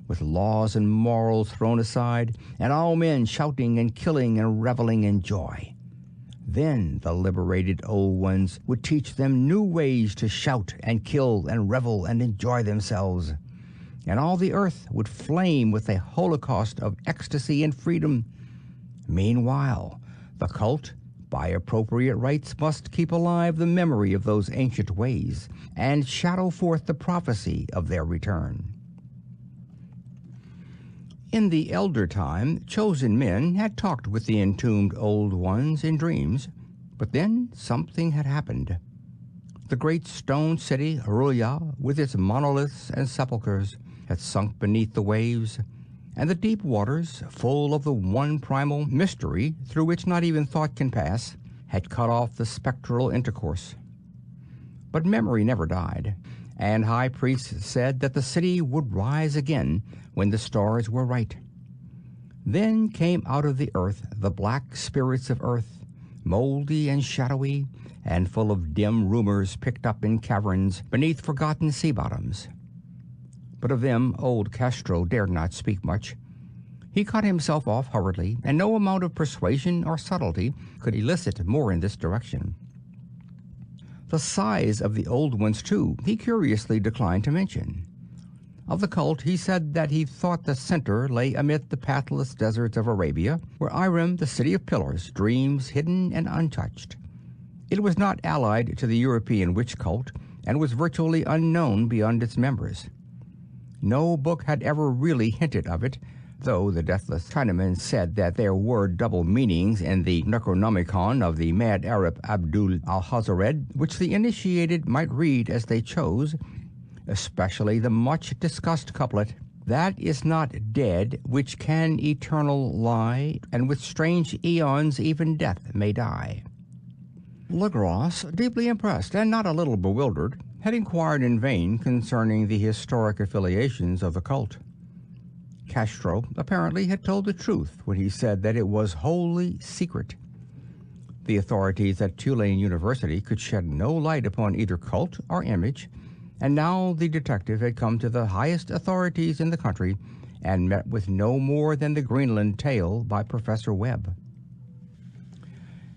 with laws and morals thrown aside, and all men shouting and killing and reveling in joy. Then the liberated old ones would teach them new ways to shout and kill and revel and enjoy themselves, and all the earth would flame with a holocaust of ecstasy and freedom. Meanwhile, the cult, by appropriate rites, must keep alive the memory of those ancient ways and shadow forth the prophecy of their return. In the elder time, chosen men had talked with the entombed old ones in dreams, but then something had happened. The great stone city, Ruya, with its monoliths and sepulchres, had sunk beneath the waves, and the deep waters, full of the one primal mystery through which not even thought can pass, had cut off the spectral intercourse. But memory never died, and high priests said that the city would rise again when the stars were right. Then came out of the earth the black spirits of earth, moldy and shadowy, and full of dim rumors picked up in caverns beneath forgotten sea bottoms. But of them old Castro dared not speak much. He cut himself off hurriedly, and no amount of persuasion or subtlety could elicit more in this direction. The size of the old ones, too, he curiously declined to mention. Of the cult, he said that he thought the center lay amid the pathless deserts of Arabia, where Irem, the city of pillars, dreams hidden and untouched. It was not allied to the European witch cult, and was virtually unknown beyond its members. No book had ever really hinted of it, though the deathless Chinaman said that there were double meanings in the Necronomicon of the mad Arab Abdul al-Hazared, which the initiated might read as they chose, especially the much-discussed couplet, "That is not dead which can eternal lie, and with strange eons even death may die." Legrasse, deeply impressed and not a little bewildered, had inquired in vain concerning the historic affiliations of the cult. Castro apparently had told the truth when he said that it was wholly secret. The authorities at Tulane University could shed no light upon either cult or image, and now the detective had come to the highest authorities in the country and met with no more than the Greenland tale by Professor Webb.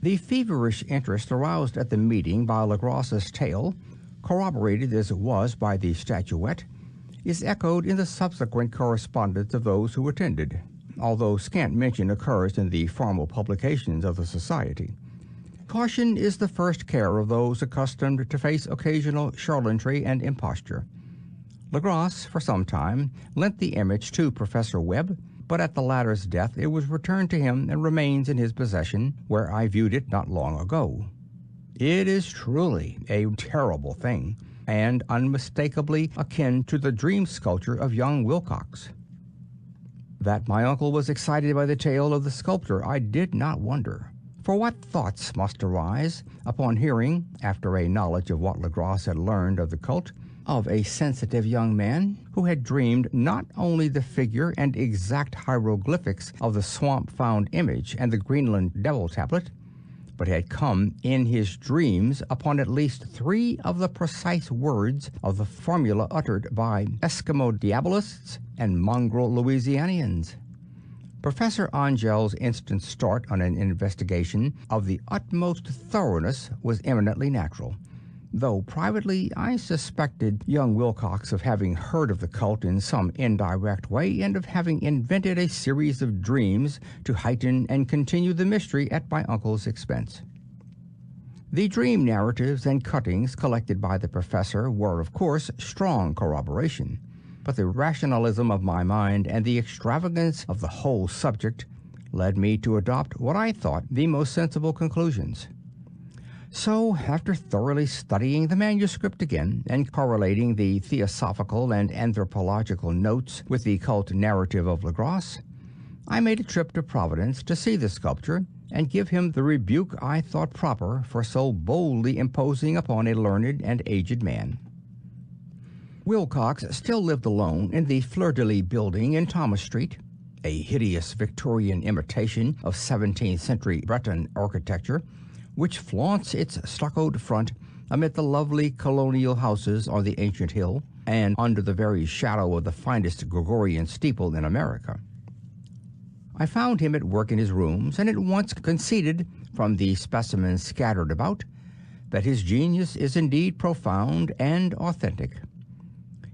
The feverish interest aroused at the meeting by Legrasse's tale, corroborated as it was by the statuette, is echoed in the subsequent correspondence of those who attended, although scant mention occurs in the formal publications of the Society. Caution is the first care of those accustomed to face occasional charlatanry and imposture. Legrasse, for some time, lent the image to Professor Webb, but at the latter's death it was returned to him and remains in his possession, where I viewed it not long ago. It is truly a terrible thing, and unmistakably akin to the dream sculpture of young Wilcox. That my uncle was excited by the tale of the sculptor I did not wonder. For what thoughts must arise upon hearing, after a knowledge of what Legrasse had learned of the cult, of a sensitive young man who had dreamed not only the figure and exact hieroglyphics of the swamp-found image and the Greenland devil tablet, but had come in his dreams upon at least 3 of the precise words of the formula uttered by Eskimo diabolists and mongrel Louisianians. Professor Angel's instant start on an investigation of the utmost thoroughness was eminently natural, though privately I suspected young Wilcox of having heard of the cult in some indirect way and of having invented a series of dreams to heighten and continue the mystery at my uncle's expense. The dream narratives and cuttings collected by the professor were, of course, strong corroboration, but the rationalism of my mind and the extravagance of the whole subject led me to adopt what I thought the most sensible conclusions. So, after thoroughly studying the manuscript again and correlating the theosophical and anthropological notes with the cult narrative of Legrasse, I made a trip to Providence to see the sculptor and give him the rebuke I thought proper for so boldly imposing upon a learned and aged man. Wilcox still lived alone in the Fleur-de-Lis building in Thomas Street, a hideous Victorian imitation of 17th century Breton architecture, which flaunts its stuccoed front amid the lovely colonial houses on the ancient hill and under the very shadow of the finest Gregorian steeple in America. I found him at work in his rooms and at once conceded, from the specimens scattered about, that his genius is indeed profound and authentic.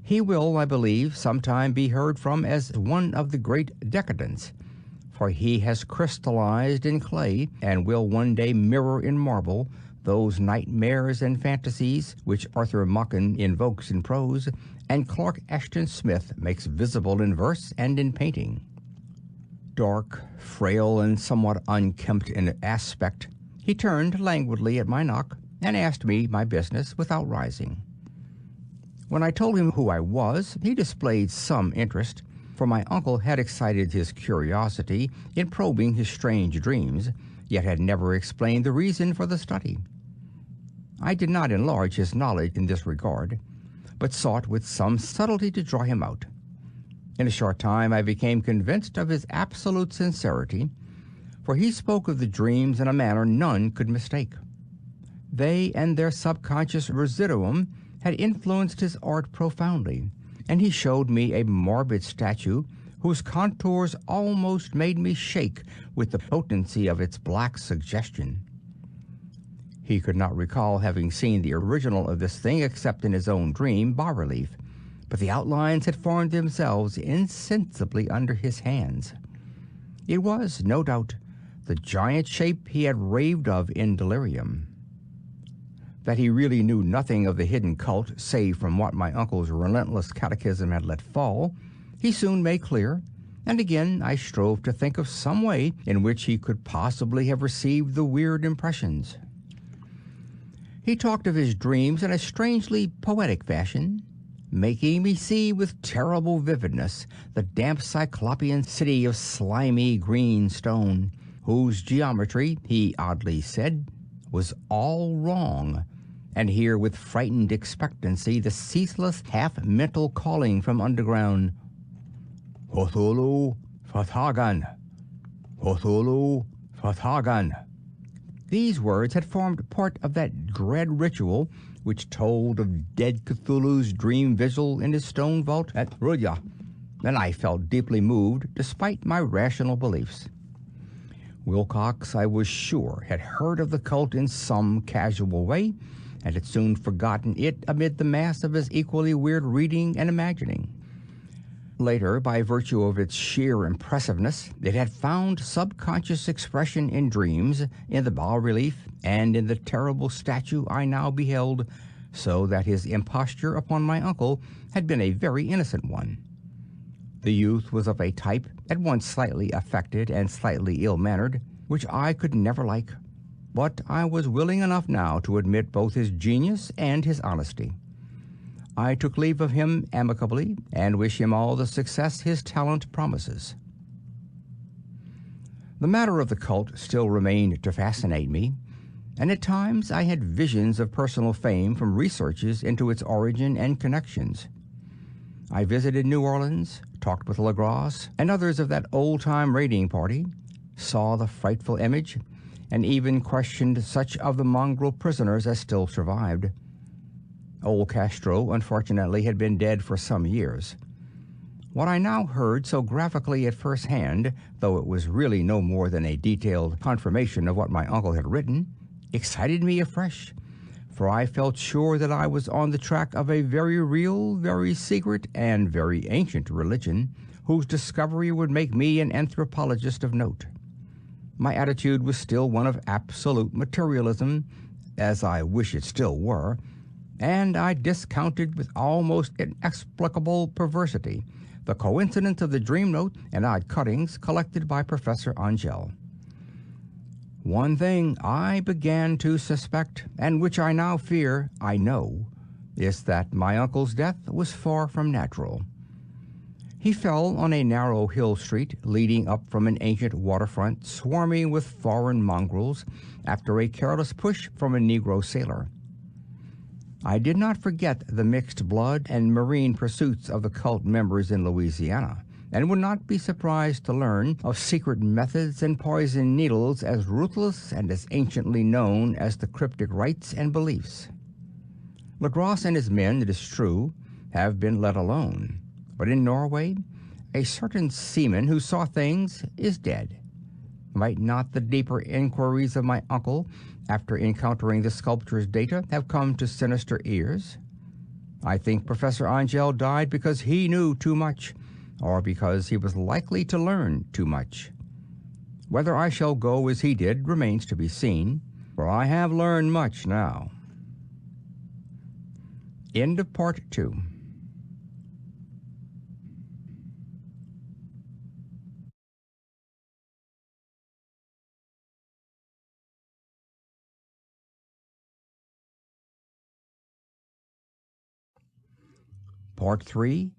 He will, I believe, sometime be heard from as one of the great decadents, for he has crystallized in clay and will one day mirror in marble those nightmares and fantasies which Arthur Machen invokes in prose and Clark Ashton Smith makes visible in verse and in painting. Dark, frail, and somewhat unkempt in aspect, he turned languidly at my knock and asked me my business without rising. When I told him who I was, he displayed some interest, for my uncle had excited his curiosity in probing his strange dreams, yet had never explained the reason for the study. I did not enlarge his knowledge in this regard, but sought with some subtlety to draw him out. In a short time I became convinced of his absolute sincerity, for he spoke of the dreams in a manner none could mistake. They and their subconscious residuum had influenced his art profoundly, and he showed me a morbid statue whose contours almost made me shake with the potency of its black suggestion. He could not recall having seen the original of this thing except in his own dream bas-relief, but the outlines had formed themselves insensibly under his hands. It was, no doubt, the giant shape he had raved of in delirium. That he really knew nothing of the hidden cult save from what my uncle's relentless catechism had let fall, he soon made clear, and again I strove to think of some way in which he could possibly have received the weird impressions. He talked of his dreams in a strangely poetic fashion, making me see with terrible vividness the damp cyclopean city of slimy green stone, whose geometry, he oddly said, was all wrong, and hear with frightened expectancy the ceaseless half-mental calling from underground, "Cthulhu Fatagan! Cthulhu Fatagan!" These words had formed part of that dread ritual which told of dead Cthulhu's dream vigil in his stone vault at Rudya, and I felt deeply moved despite my rational beliefs. Wilcox, I was sure, had heard of the cult in some casual way, and had soon forgotten it amid the mass of his equally weird reading and imagining. Later, by virtue of its sheer impressiveness, it had found subconscious expression in dreams, in the bas-relief, and in the terrible statue I now beheld, so that his imposture upon my uncle had been a very innocent one. The youth was of a type, at once slightly affected and slightly ill-mannered, which I could never like, but I was willing enough now to admit both his genius and his honesty. I took leave of him amicably, and wish him all the success his talent promises. The matter of the cult still remained to fascinate me, and at times I had visions of personal fame from researches into its origin and connections. I visited New Orleans, talked with Legras and others of that old-time raiding party, saw the frightful image, and even questioned such of the mongrel prisoners as still survived. Old Castro, unfortunately, had been dead for some years. What I now heard so graphically at first hand, though it was really no more than a detailed confirmation of what my uncle had written, excited me afresh, for I felt sure that I was on the track of a very real, very secret, and very ancient religion, whose discovery would make me an anthropologist of note. My attitude was still one of absolute materialism, as I wish it still were, and I discounted with almost inexplicable perversity the coincidence of the dream note and odd cuttings collected by Professor Angell. One thing I began to suspect, and which I now fear I know, is that my uncle's death was far from natural. He fell on a narrow hill street leading up from an ancient waterfront swarming with foreign mongrels after a careless push from a Negro sailor. I did not forget the mixed blood and marine pursuits of the cult members in Louisiana, and would not be surprised to learn of secret methods and poison needles as ruthless and as anciently known as the cryptic rites and beliefs. Legras and his men, it is true, have been let alone, but in Norway, a certain seaman who saw things is dead. Might not the deeper inquiries of my uncle, after encountering the sculpture's data, have come to sinister ears? I think Professor Angell died because he knew too much, or because he was likely to learn too much. Whether I shall go as he did remains to be seen, for I have learned much now. End of Part 2. Part 3.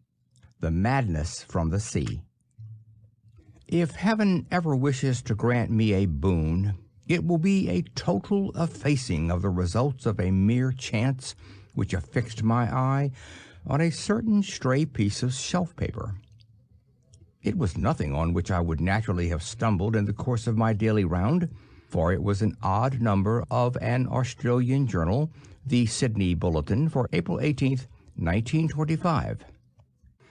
The Madness from the Sea. If heaven ever wishes to grant me a boon, it will be a total effacing of the results of a mere chance which affixed my eye on a certain stray piece of shelf paper. It was nothing on which I would naturally have stumbled in the course of my daily round, for it was an odd number of an Australian journal, the Sydney Bulletin, for April 18th, 1925.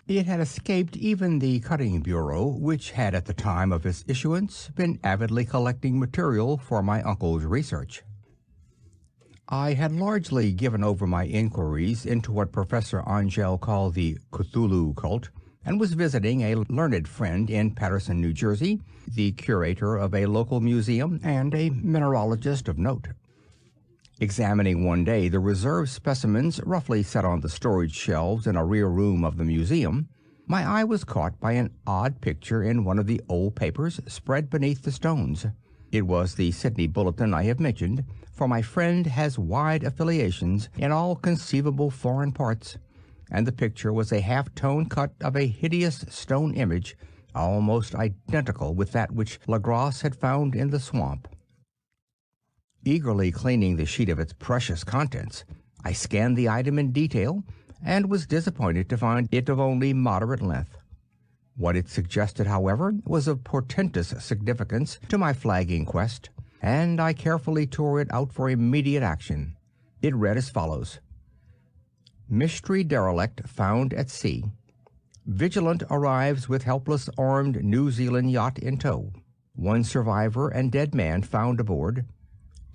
It had escaped even the Cutting Bureau, which had at the time of its issuance been avidly collecting material for my uncle's research. I had largely given over my inquiries into what Professor Angell called the Cthulhu cult, and was visiting a learned friend in Paterson, New Jersey, the curator of a local museum and a mineralogist of note. Examining one day the reserve specimens roughly set on the storage shelves in a rear room of the museum, my eye was caught by an odd picture in one of the old papers spread beneath the stones. It was the Sydney Bulletin I have mentioned, for my friend has wide affiliations in all conceivable foreign parts, and the picture was a half-tone cut of a hideous stone image almost identical with that which Lagras had found in the swamp. Eagerly cleaning the sheet of its precious contents, I scanned the item in detail and was disappointed to find it of only moderate length. What it suggested, however, was of portentous significance to my flagging quest, and I carefully tore it out for immediate action. It read as follows: Mystery derelict found at sea. Vigilant arrives with helpless armed New Zealand yacht in tow. One survivor and dead man found aboard.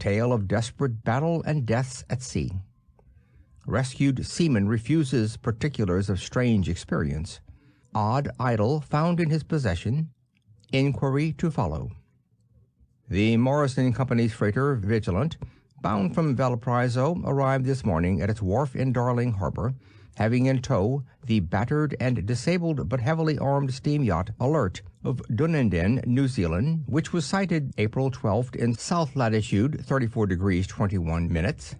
Tale of desperate battle and deaths at sea. Rescued seaman refuses particulars of strange experience. Odd idol found in his possession. Inquiry to follow. The Morrison Company's freighter Vigilant, bound from Valparaiso, arrived this morning at its wharf in Darling Harbor, having in tow the battered and disabled but heavily armed steam yacht Alert of Dunedin, New Zealand, which was sighted April 12th in south latitude 34 degrees 21 minutes,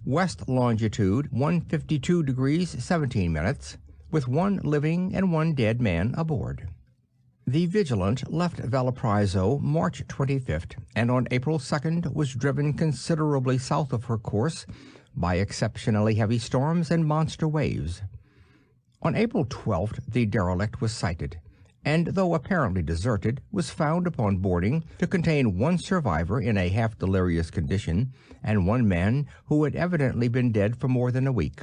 west longitude 152 degrees 17 minutes, with one living and one dead man aboard. The Vigilant left Valparaiso March 25th, and on April 2nd was driven considerably south of her course by exceptionally heavy storms and monster waves. On April 12th the derelict was sighted, and though apparently deserted, was found upon boarding to contain one survivor in a half-delirious condition and one man who had evidently been dead for more than a week.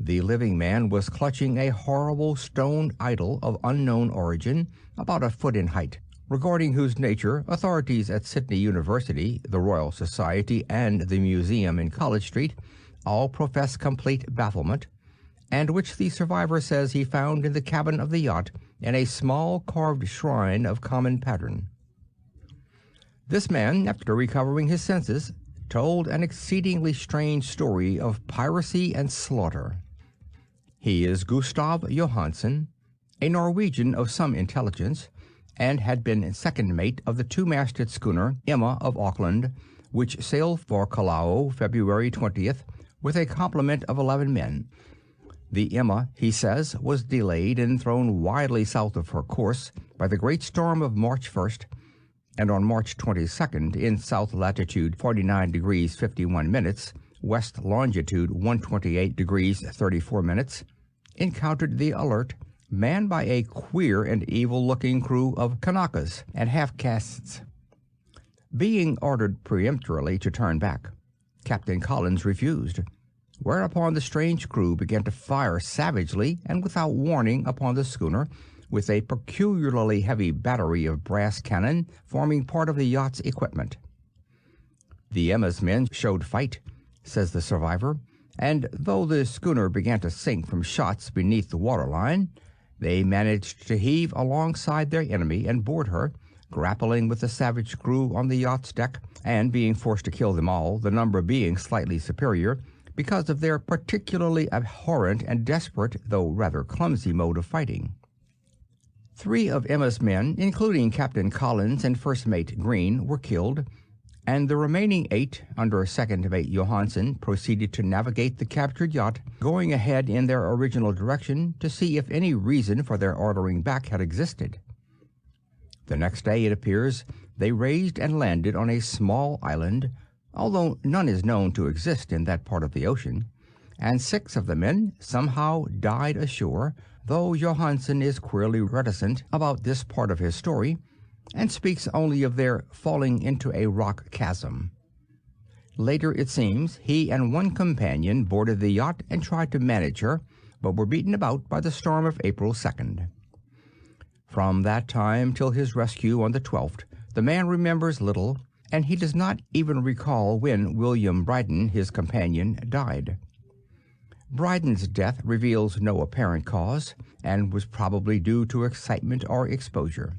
The living man was clutching a horrible stone idol of unknown origin, about a foot in height, regarding whose nature authorities at Sydney University, the Royal Society, and the museum in College Street all profess complete bafflement, and which the survivor says he found in the cabin of the yacht in a small carved shrine of common pattern. This man, after recovering his senses, told an exceedingly strange story of piracy and slaughter. He is Gustav Johansen, a Norwegian of some intelligence, and had been second mate of the two-masted schooner Emma of Auckland, which sailed for Callao February 20th with a complement of 11 men. The Emma, he says, was delayed and thrown widely south of her course by the great storm of March 1st, and on March 22nd, in south latitude 49 degrees 51 minutes, west longitude 128 degrees 34 minutes, encountered the Alert, manned by a queer and evil-looking crew of Kanakas and half-castes. Being ordered peremptorily to turn back, Captain Collins refused, whereupon the strange crew began to fire savagely and without warning upon the schooner, with a peculiarly heavy battery of brass cannon forming part of the yacht's equipment. The Emma's men showed fight, says the survivor, and though the schooner began to sink from shots beneath the waterline, they managed to heave alongside their enemy and board her, grappling with the savage crew on the yacht's deck, and being forced to kill them all, the number being slightly superior, because of their particularly abhorrent and desperate, though rather clumsy, mode of fighting. 3 of Emma's men, including Captain Collins and First Mate Green, were killed, and the remaining 8, under Second Mate Johansen, proceeded to navigate the captured yacht, going ahead in their original direction to see if any reason for their ordering back had existed. The next day, it appears, they raised and landed on a small island, although none is known to exist in that part of the ocean, and 6 of the men somehow died ashore, though Johansen is queerly reticent about this part of his story, and speaks only of their falling into a rock chasm. Later, it seems, he and one companion boarded the yacht and tried to manage her, but were beaten about by the storm of April 2nd. From that time till his rescue on the 12th, the man remembers little, and he does not even recall when William Bryden, his companion, died. Bryden's death reveals no apparent cause, and was probably due to excitement or exposure.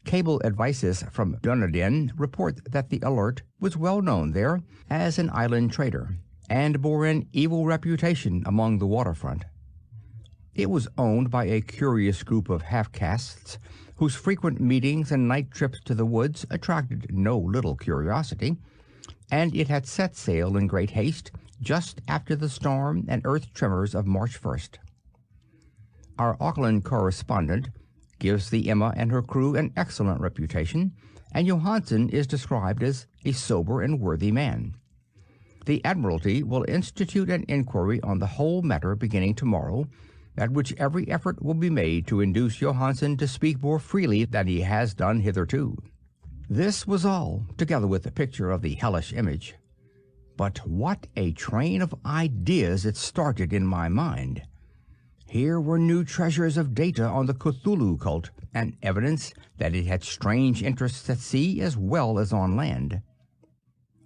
Cable advices from Dunedin report that the Alert was well known there as an island trader, and bore an evil reputation among the waterfront. It was owned by a curious group of half-castes, whose frequent meetings and night trips to the woods attracted no little curiosity, and it had set sail in great haste just after the storm and earth tremors of March 1st. Our Auckland correspondent gives the Emma and her crew an excellent reputation, and Johansen is described as a sober and worthy man. The Admiralty will institute an inquiry on the whole matter beginning tomorrow, at which every effort will be made to induce Johansen to speak more freely than he has done hitherto. This was all, together with the picture of the hellish image. But what a train of ideas it started in my mind! Here were new treasures of data on the Cthulhu cult, and evidence that it had strange interests at sea as well as on land.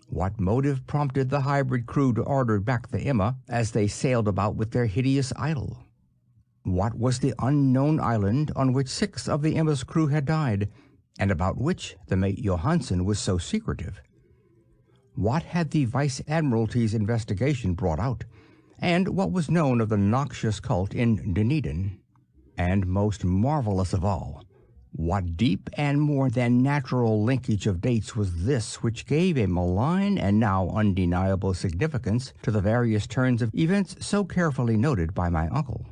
What motive prompted the hybrid crew to order back the Emma as they sailed about with their hideous idol? What was the unknown island on which 6 of the Emma's crew had died, and about which the mate Johansen was so secretive? What had the Vice Admiralty's investigation brought out, and what was known of the noxious cult in Dunedin? And most marvelous of all, what deep and more than natural linkage of dates was this which gave a malign and now undeniable significance to the various turns of events so carefully noted by my uncle?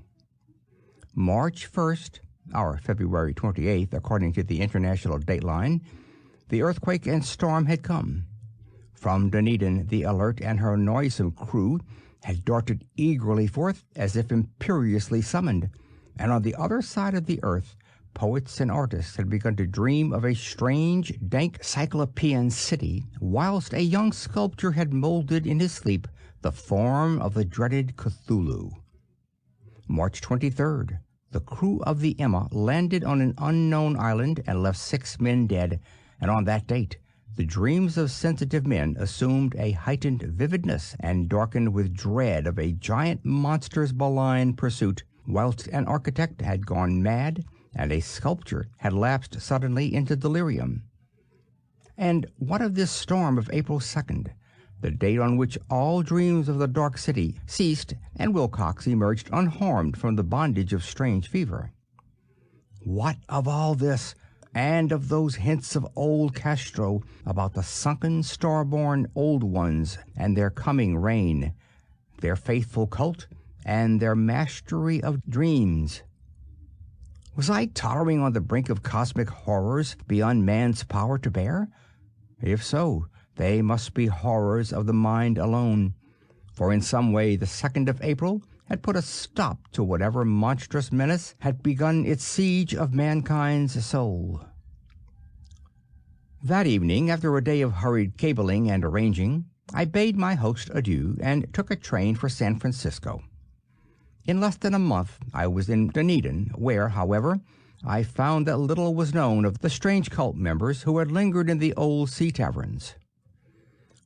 March 1st, our February 28th, according to the international dateline, the earthquake and storm had come. From Dunedin, the Alert and her noisome crew had darted eagerly forth as if imperiously summoned, and on the other side of the earth, poets and artists had begun to dream of a strange, dank cyclopean city, whilst a young sculptor had molded in his sleep the form of the dreaded Cthulhu. March 23rd, the crew of the Emma landed on an unknown island and left 6 men dead, and on that date, the dreams of sensitive men assumed a heightened vividness and darkened with dread of a giant monster's malign pursuit, whilst an architect had gone mad and a sculptor had lapsed suddenly into delirium. And what of this storm of April 2nd, the date on which all dreams of the dark city ceased and Wilcox emerged unharmed from the bondage of strange fever? What of all this, and of those hints of old Castro about the sunken star-born old ones and their coming reign, their faithful cult, and their mastery of dreams? Was I tottering on the brink of cosmic horrors beyond man's power to bear? If so, they must be horrors of the mind alone, for in some way the 2nd of April had put a stop to whatever monstrous menace had begun its siege of mankind's soul. That evening, after a day of hurried cabling and arranging, I bade my host adieu and took a train for San Francisco. In less than a month I was in Dunedin, where, however, I found that little was known of the strange cult members who had lingered in the old sea taverns.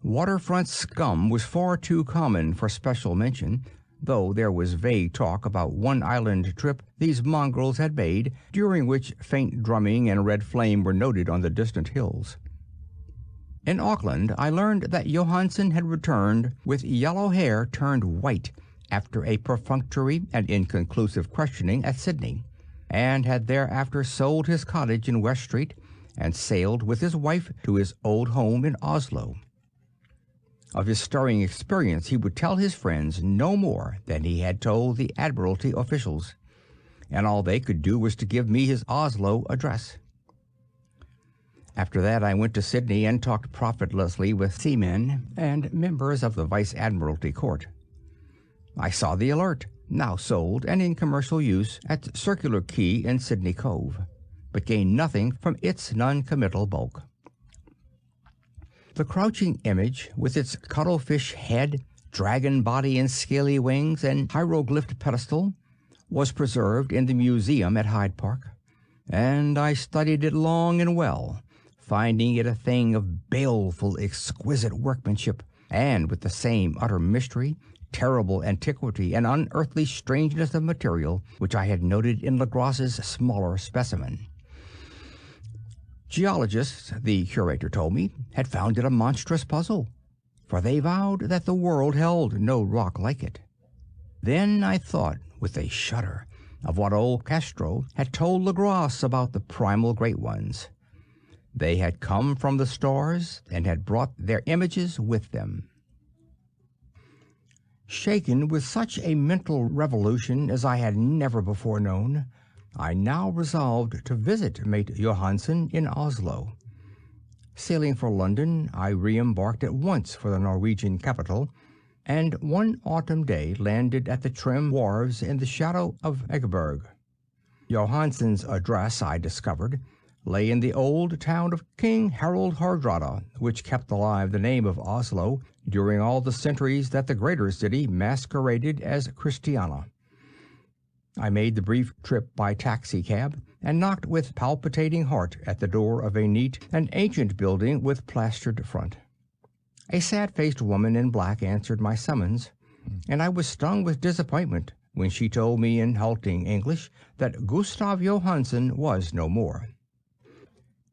Waterfront scum was far too common for special mention, though there was vague talk about one island trip these mongrels had made, during which faint drumming and red flame were noted on the distant hills. In Auckland, I learned that Johansen had returned with yellow hair turned white after a perfunctory and inconclusive questioning at Sydney, and had thereafter sold his cottage in West Street and sailed with his wife to his old home in Oslo. Of his stirring experience he would tell his friends no more than he had told the Admiralty officials, and all they could do was to give me his Oslo address. After that I went to Sydney and talked profitlessly with seamen and members of the Vice Admiralty Court. I saw the Alert, now sold and in commercial use, at Circular Quay in Sydney Cove. but gained nothing from its non-committal bulk. The crouching image, with its cuttlefish head, dragon body and scaly wings, and hieroglyphed pedestal, was preserved in the museum at Hyde Park, and I studied it long and well, finding it a thing of baleful, exquisite workmanship, and with the same utter mystery, terrible antiquity, and unearthly strangeness of material which I had noted in Legras's smaller specimen. Geologists, the curator told me, had found it a monstrous puzzle, for they vowed that the world held no rock like it. Then I thought, with a shudder, of what old Castro had told Legras about the primal great ones. They had come from the stars and had brought their images with them. Shaken with such a mental revolution as I had never before known, I now resolved to visit mate Johansen in Oslo. Sailing for London, I re-embarked at once for the Norwegian capital, and one autumn day landed at the trim wharves in the shadow of Egeberg. Johansen's address, I discovered, lay in the old town of King Harald Hardrada, which kept alive the name of Oslo during all the centuries that the greater city masqueraded as Christiania. I made the brief trip by taxicab and knocked with palpitating heart at the door of a neat and ancient building with plastered front. A sad-faced woman in black answered my summons, and I was stung with disappointment when she told me in halting English that Gustav Johansen was no more.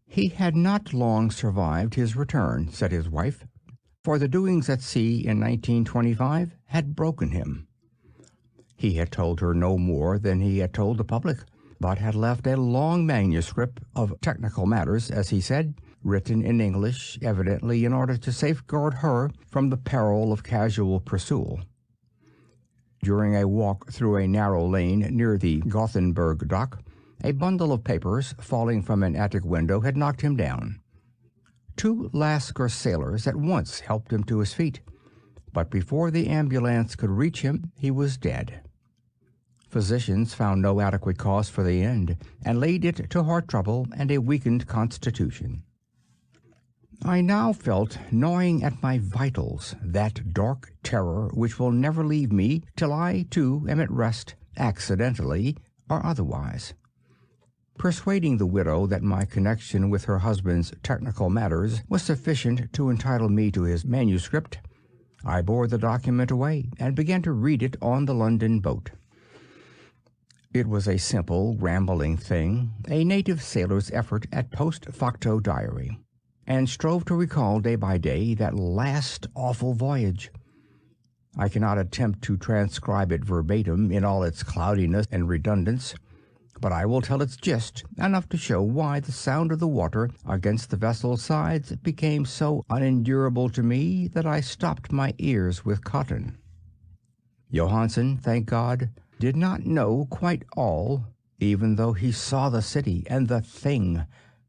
He had not long survived his return, said his wife, for the doings at sea in 1925 had broken him. He had told her no more than he had told the public, but had left a long manuscript of technical matters, as he said, written in English, evidently in order to safeguard her from the peril of casual pursuit. During a walk through a narrow lane near the Gothenburg dock, a bundle of papers falling from an attic window had knocked him down. 2 Lascar sailors at once helped him to his feet, but before the ambulance could reach him, he was dead. Physicians found no adequate cause for the end, and laid it to heart trouble and a weakened constitution. I now felt gnawing at my vitals that dark terror which will never leave me till I, too, am at rest, accidentally or otherwise. Persuading the widow that my connection with her husband's technical matters was sufficient to entitle me to his manuscript, I bore the document away and began to read it on the London boat. It was a simple, rambling thing, a native sailor's effort at post facto diary, and strove to recall day by day that last awful voyage. I cannot attempt to transcribe it verbatim in all its cloudiness and redundance, but I will tell its gist, enough to show why the sound of the water against the vessel's sides became so unendurable to me that I stopped my ears with cotton. Johansen, thank God, did not know quite all, even though he saw the city and the thing,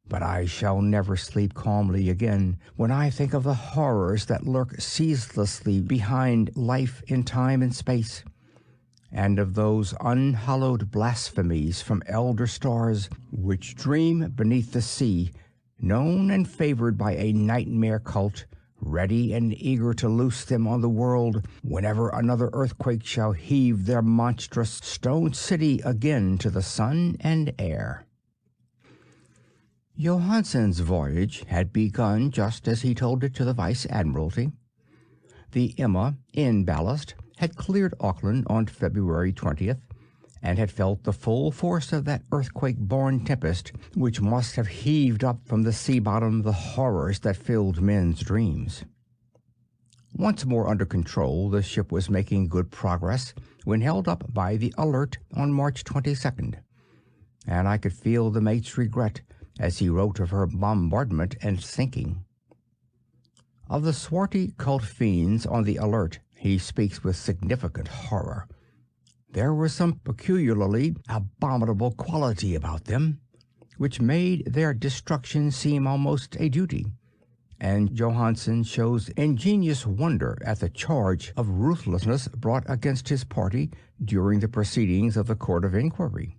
but I shall never sleep calmly again when I think of the horrors that lurk ceaselessly behind life in time and space, and of those unhallowed blasphemies from elder stars which dream beneath the sea, known and favored by a nightmare cult, ready and eager to loose them on the world whenever another earthquake shall heave their monstrous stone city again to the sun and air. Johansen's voyage had begun just as he told it to the Vice Admiralty. The Emma, in ballast, had cleared Auckland on February 20th, and had felt the full force of that earthquake-born tempest which must have heaved up from the sea bottom the horrors that filled men's dreams. Once more under control, the ship was making good progress when held up by the Alert on March 22nd, and I could feel the mate's regret as he wrote of her bombardment and sinking. Of the swarthy cult fiends on the Alert he speaks with significant horror. There was some peculiarly abominable quality about them, which made their destruction seem almost a duty, and Johansen shows ingenious wonder at the charge of ruthlessness brought against his party during the proceedings of the Court of Inquiry.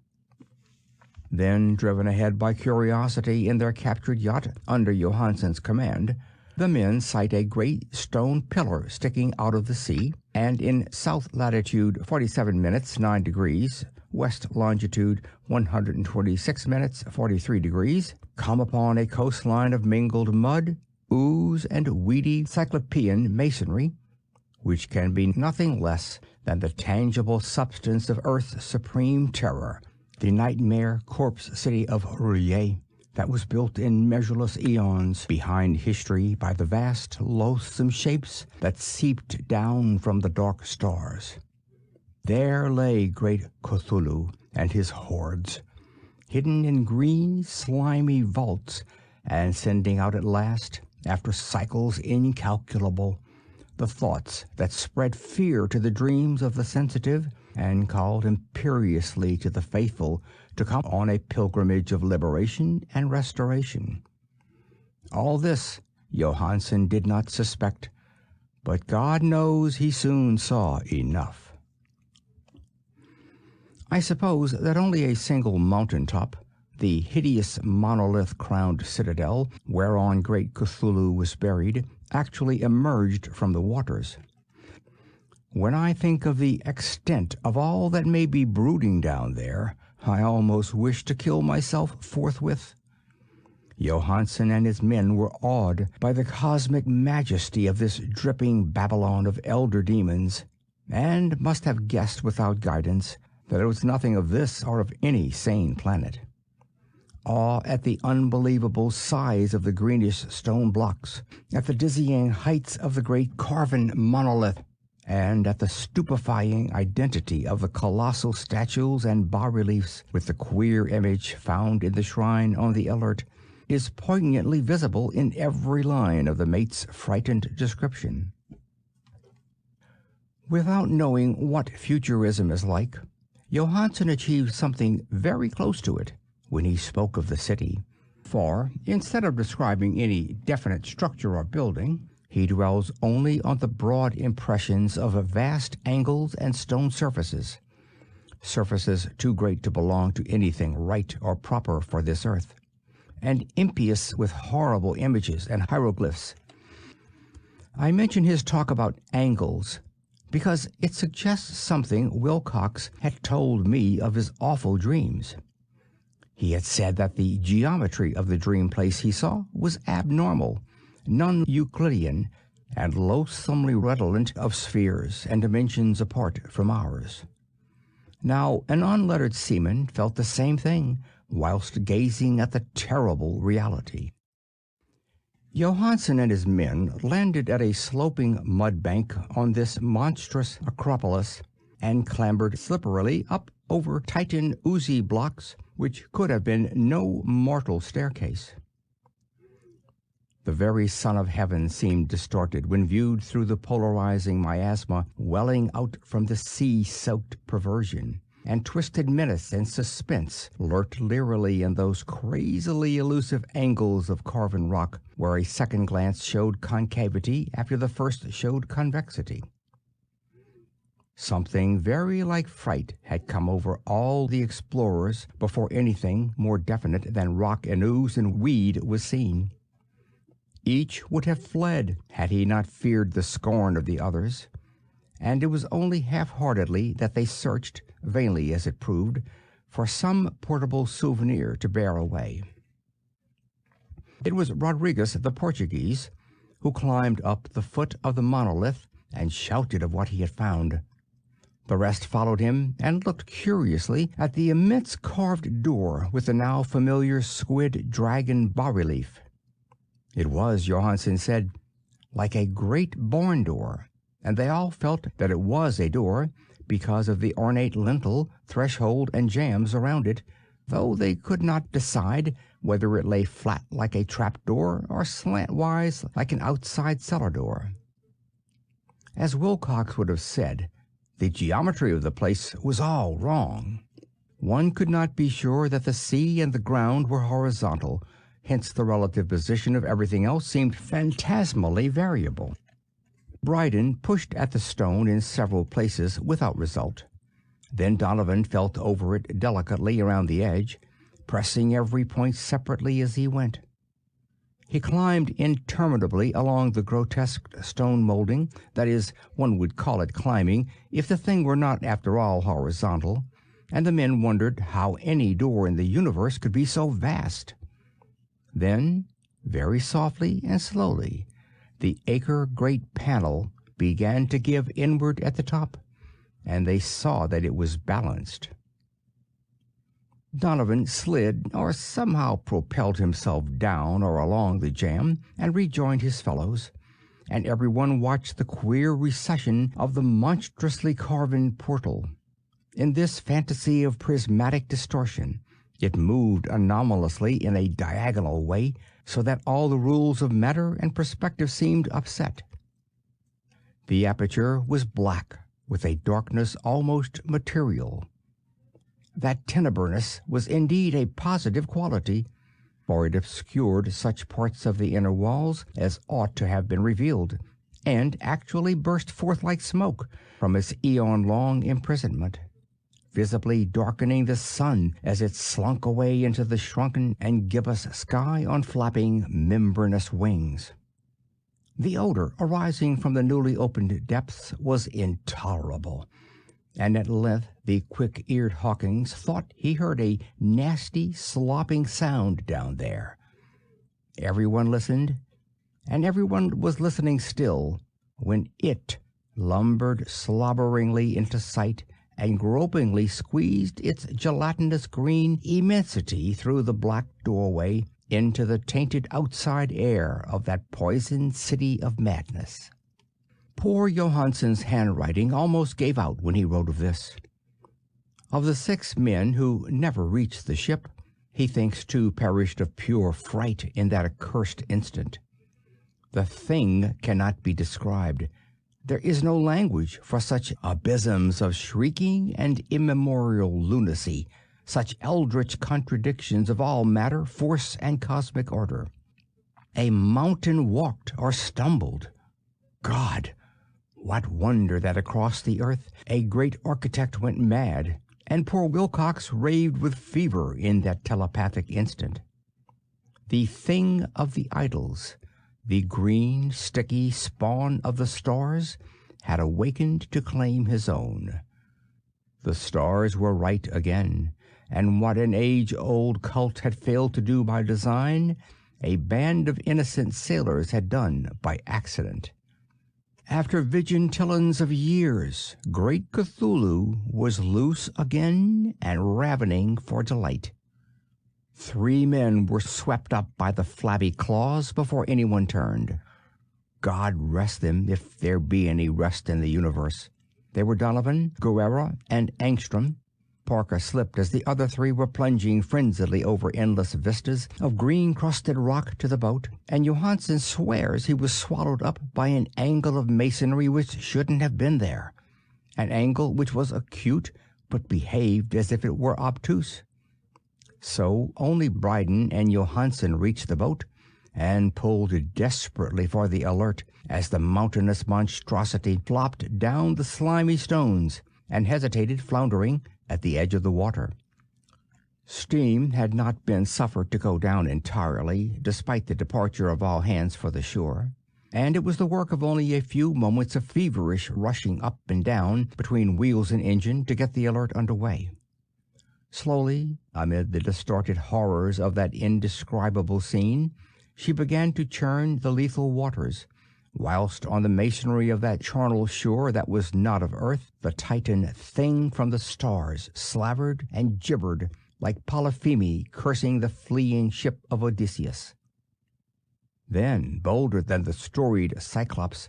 Then, driven ahead by curiosity in their captured yacht under Johansen's command, the men sight a great stone pillar sticking out of the sea, and in south latitude 47 minutes 9 degrees, west longitude 126 minutes 43 degrees, come upon a coastline of mingled mud, ooze, and weedy cyclopean masonry, which can be nothing less than the tangible substance of Earth's supreme terror, the nightmare corpse city of Rouillé, that was built in measureless eons behind history by the vast, loathsome shapes that seeped down from the dark stars. There lay great Cthulhu and his hordes, hidden in green, slimy vaults, and sending out at last, after cycles incalculable, the thoughts that spread fear to the dreams of the sensitive and called imperiously to the faithful to come on a pilgrimage of liberation and restoration. All this Johansen did not suspect, but God knows he soon saw enough. I suppose that only a single mountain-top, the hideous monolith-crowned citadel whereon great Cthulhu was buried, actually emerged from the waters. When I think of the extent of all that may be brooding down there, I almost wish to kill myself forthwith. Johansen and his men were awed by the cosmic majesty of this dripping Babylon of elder demons, and must have guessed without guidance that it was nothing of this or of any sane planet. Awe at the unbelievable size of the greenish stone blocks, at the dizzying heights of the great carven monolith, and at the stupefying identity of the colossal statues and bas-reliefs with the queer image found in the shrine on the Elert, is poignantly visible in every line of the mate's frightened description. Without knowing what futurism is like, Johansen achieved something very close to it when he spoke of the city, for instead of describing any definite structure or building, he dwells only on the broad impressions of vast angles and stone surfaces too great to belong to anything right or proper for this earth, and impious with horrible images and hieroglyphs. I mention his talk about angles because it suggests something Wilcox had told me of his awful dreams. He had said that the geometry of the dream place he saw was abnormal, non-Euclidean, and loathsomely redolent of spheres and dimensions apart from ours. Now, an unlettered seaman felt the same thing whilst gazing at the terrible reality. Johansen and his men landed at a sloping mud bank on this monstrous acropolis and clambered slipperily up over Titan oozy blocks which could have been no mortal staircase. The very sun of heaven seemed distorted when viewed through the polarizing miasma welling out from the sea-soaked perversion, and twisted menace and suspense lurked leerily in those crazily elusive angles of carven rock where a second glance showed concavity after the first showed convexity. Something very like fright had come over all the explorers before anything more definite than rock and ooze and weed was seen. Each would have fled had he not feared the scorn of the others, and it was only half-heartedly that they searched, vainly as it proved, for some portable souvenir to bear away. It was Rodriguez the Portuguese who climbed up the foot of the monolith and shouted of what he had found. The rest followed him and looked curiously at the immense carved door with the now familiar squid dragon bas-relief. It was, Johansen said, like a great barn door, and they all felt that it was a door because of the ornate lintel, threshold, and jambs around it, though they could not decide whether it lay flat like a trap-door or slantwise like an outside cellar door. As Wilcox would have said, the geometry of the place was all wrong. One could not be sure that the sea and the ground were horizontal, hence the relative position of everything else seemed phantasmally variable. Bryden pushed at the stone in several places without result. Then Donovan felt over it delicately around the edge, pressing every point separately as he went. He climbed interminably along the grotesque stone molding, that is, one would call it climbing if the thing were not after all horizontal, and the men wondered how any door in the universe could be so vast. Then, very softly and slowly, the acre-great panel began to give inward at the top, and they saw that it was balanced. Donovan slid or somehow propelled himself down or along the jamb and rejoined his fellows, and everyone watched the queer recession of the monstrously carven portal. In this fantasy of prismatic distortion, it moved anomalously in a diagonal way, so that all the rules of matter and perspective seemed upset. The aperture was black, with a darkness almost material. That tenebrousness was indeed a positive quality, for it obscured such parts of the inner walls as ought to have been revealed, and actually burst forth like smoke from its eon-long imprisonment, visibly darkening the sun as it slunk away into the shrunken and gibbous sky on flapping membranous wings. The odor arising from the newly opened depths was intolerable, and at length the quick-eared Hawkins thought he heard a nasty, slopping sound down there. Everyone listened, and everyone was listening still, when it lumbered slobberingly into sight and gropingly squeezed its gelatinous green immensity through the black doorway into the tainted outside air of that poisoned city of madness. Poor Johansen's handwriting almost gave out when he wrote of this. Of the 6 men who never reached the ship, he thinks 2 perished of pure fright in that accursed instant. The thing cannot be described. There is no language for such abysms of shrieking and immemorial lunacy, such eldritch contradictions of all matter, force, and cosmic order. A mountain walked or stumbled. God! What wonder that across the earth a great architect went mad, and poor Wilcox raved with fever in that telepathic instant. The thing of the idols, the green, sticky spawn of the stars, had awakened to claim his own. The stars were right again, and what an age-old cult had failed to do by design, a band of innocent sailors had done by accident. After vigilance of years, great Cthulhu was loose again and ravening for delight. 3 men were swept up by the flabby claws before anyone turned. God rest them, if there be any rest in the universe. They were Donovan, Guerrera, and Angstrom. Parker slipped as the other 3 were plunging frenziedly over endless vistas of green-crusted rock to the boat, and Johansen swears he was swallowed up by an angle of masonry which shouldn't have been there, an angle which was acute but behaved as if it were obtuse. So only Bryden and Johansen reached the boat, and pulled desperately for the Alert as the mountainous monstrosity flopped down the slimy stones and hesitated, floundering, at the edge of the water. Steam had not been suffered to go down entirely, despite the departure of all hands for the shore, and it was the work of only a few moments of feverish rushing up and down between wheels and engine to get the Alert under way. Slowly, amid the distorted horrors of that indescribable scene, she began to churn the lethal waters, whilst on the masonry of that charnel shore that was not of earth, the Titan thing from the stars slavered and gibbered like Polypheme cursing the fleeing ship of Odysseus. Then, bolder than the storied Cyclops,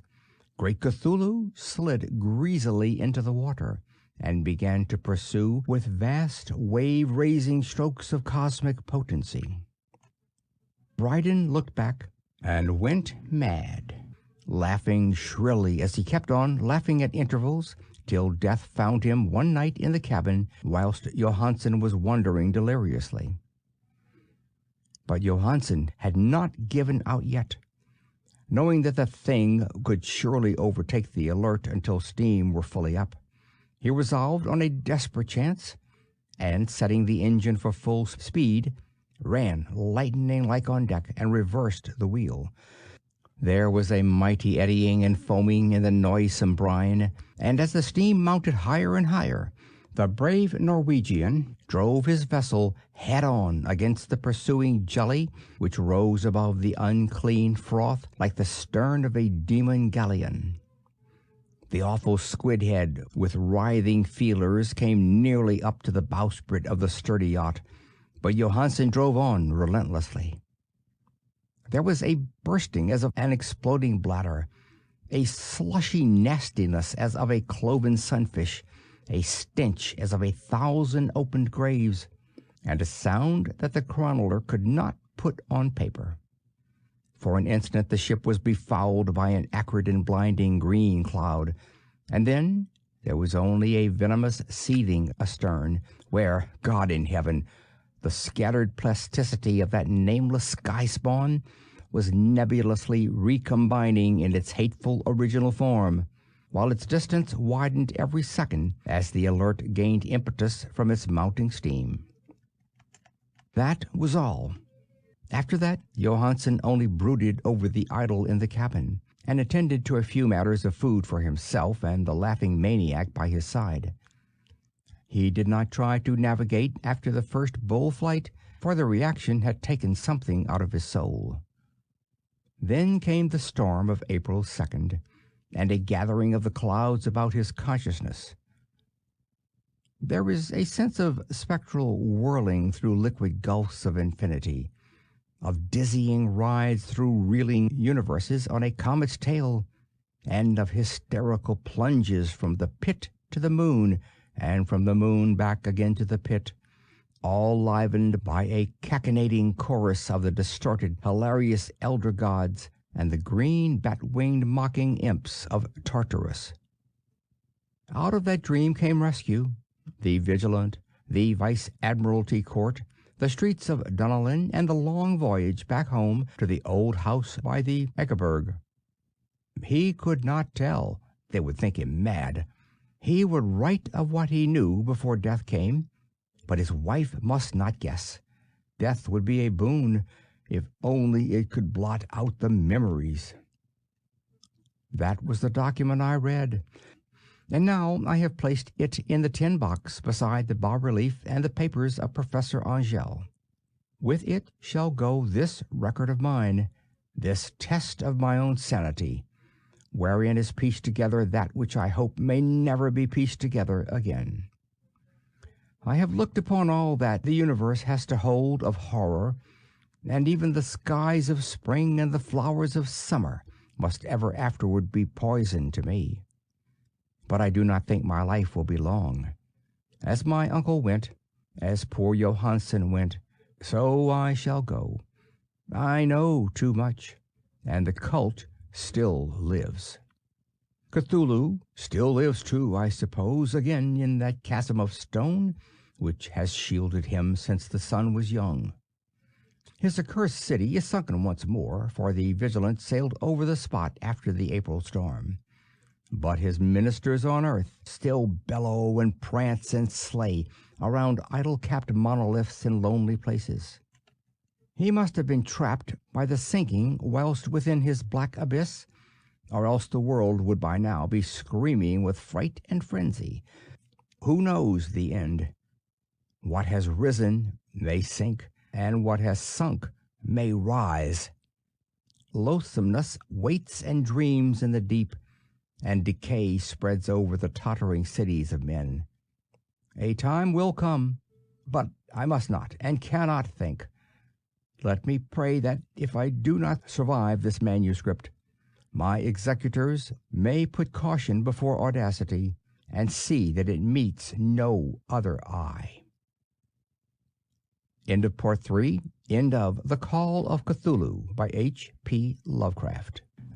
great Cthulhu slid greasily into the water and began to pursue with vast wave-raising strokes of cosmic potency. Bryden looked back and went mad, laughing shrilly as he kept on laughing at intervals, till death found him one night in the cabin whilst Johansen was wandering deliriously. But Johansen had not given out yet. Knowing that the thing could surely overtake the Alert until steam were fully up, he resolved on a desperate chance, and setting the engine for full speed, ran lightning-like on deck and reversed the wheel. There was a mighty eddying and foaming in the noisome brine, and as the steam mounted higher and higher, the brave Norwegian drove his vessel head-on against the pursuing jelly, which rose above the unclean froth like the stern of a demon galleon. The awful squid head, with writhing feelers, came nearly up to the bowsprit of the sturdy yacht, but Johansen drove on relentlessly. There was a bursting as of an exploding bladder, a slushy nastiness as of a cloven sunfish, a stench as of 1,000 opened graves, and a sound that the chronicler could not put on paper. For an instant the ship was befouled by an acrid and blinding green cloud, and then there was only a venomous seething astern, where, God in heaven, the scattered plasticity of that nameless sky-spawn was nebulously recombining in its hateful original form, while its distance widened every second as the Alert gained impetus from its mounting steam. That was all. After that, Johansen only brooded over the idol in the cabin, and attended to a few matters of food for himself and the laughing maniac by his side. He did not try to navigate after the first bull flight, for the reaction had taken something out of his soul. Then came the storm of April 2nd, and a gathering of the clouds about his consciousness. There is a sense of spectral whirling through liquid gulfs of infinity, of dizzying rides through reeling universes on a comet's tail, and of hysterical plunges from the pit to the moon, and from the moon back again to the pit, all livened by a cachinnating chorus of the distorted, hilarious elder gods and the green bat-winged mocking imps of Tartarus. Out of that dream came rescue, the Vigilant, the Vice-Admiralty Court, the streets of Dunallin, and the long voyage back home to the old house by the Ekeberg. He could not tell. They would think him mad. He would write of what he knew before death came, but his wife must not guess. Death would be a boon, if only it could blot out the memories. That was the document I read, and now I have placed it in the tin box beside the bas-relief and the papers of Professor Angell. With it shall go this record of mine, this test of my own sanity, wherein is pieced together that which I hope may never be pieced together again. I have looked upon all that the universe has to hold of horror, and even the skies of spring and the flowers of summer must ever afterward be poison to me. But I do not think my life will be long. As my uncle went, as poor Johansen went, so I shall go. I know too much, and the cult still lives. Cthulhu still lives too, I suppose, again in that chasm of stone which has shielded him since the sun was young. His accursed city is sunken once more, for the Vigilant sailed over the spot after the April storm. But his ministers on earth still bellow and prance and slay around idol-capped monoliths in lonely places. He must have been trapped by the sinking whilst within his black abyss, or else the world would by now be screaming with fright and frenzy. Who knows the end? What has risen may sink, and what has sunk may rise. Loathsomeness waits and dreams in the deep, and decay spreads over the tottering cities of men. A time will come, but I must not and cannot think. Let me pray that if I do not survive this manuscript, my executors may put caution before audacity, and see that it meets no other eye. End of Part 3. End of The Call of Cthulhu by H.P. Lovecraft.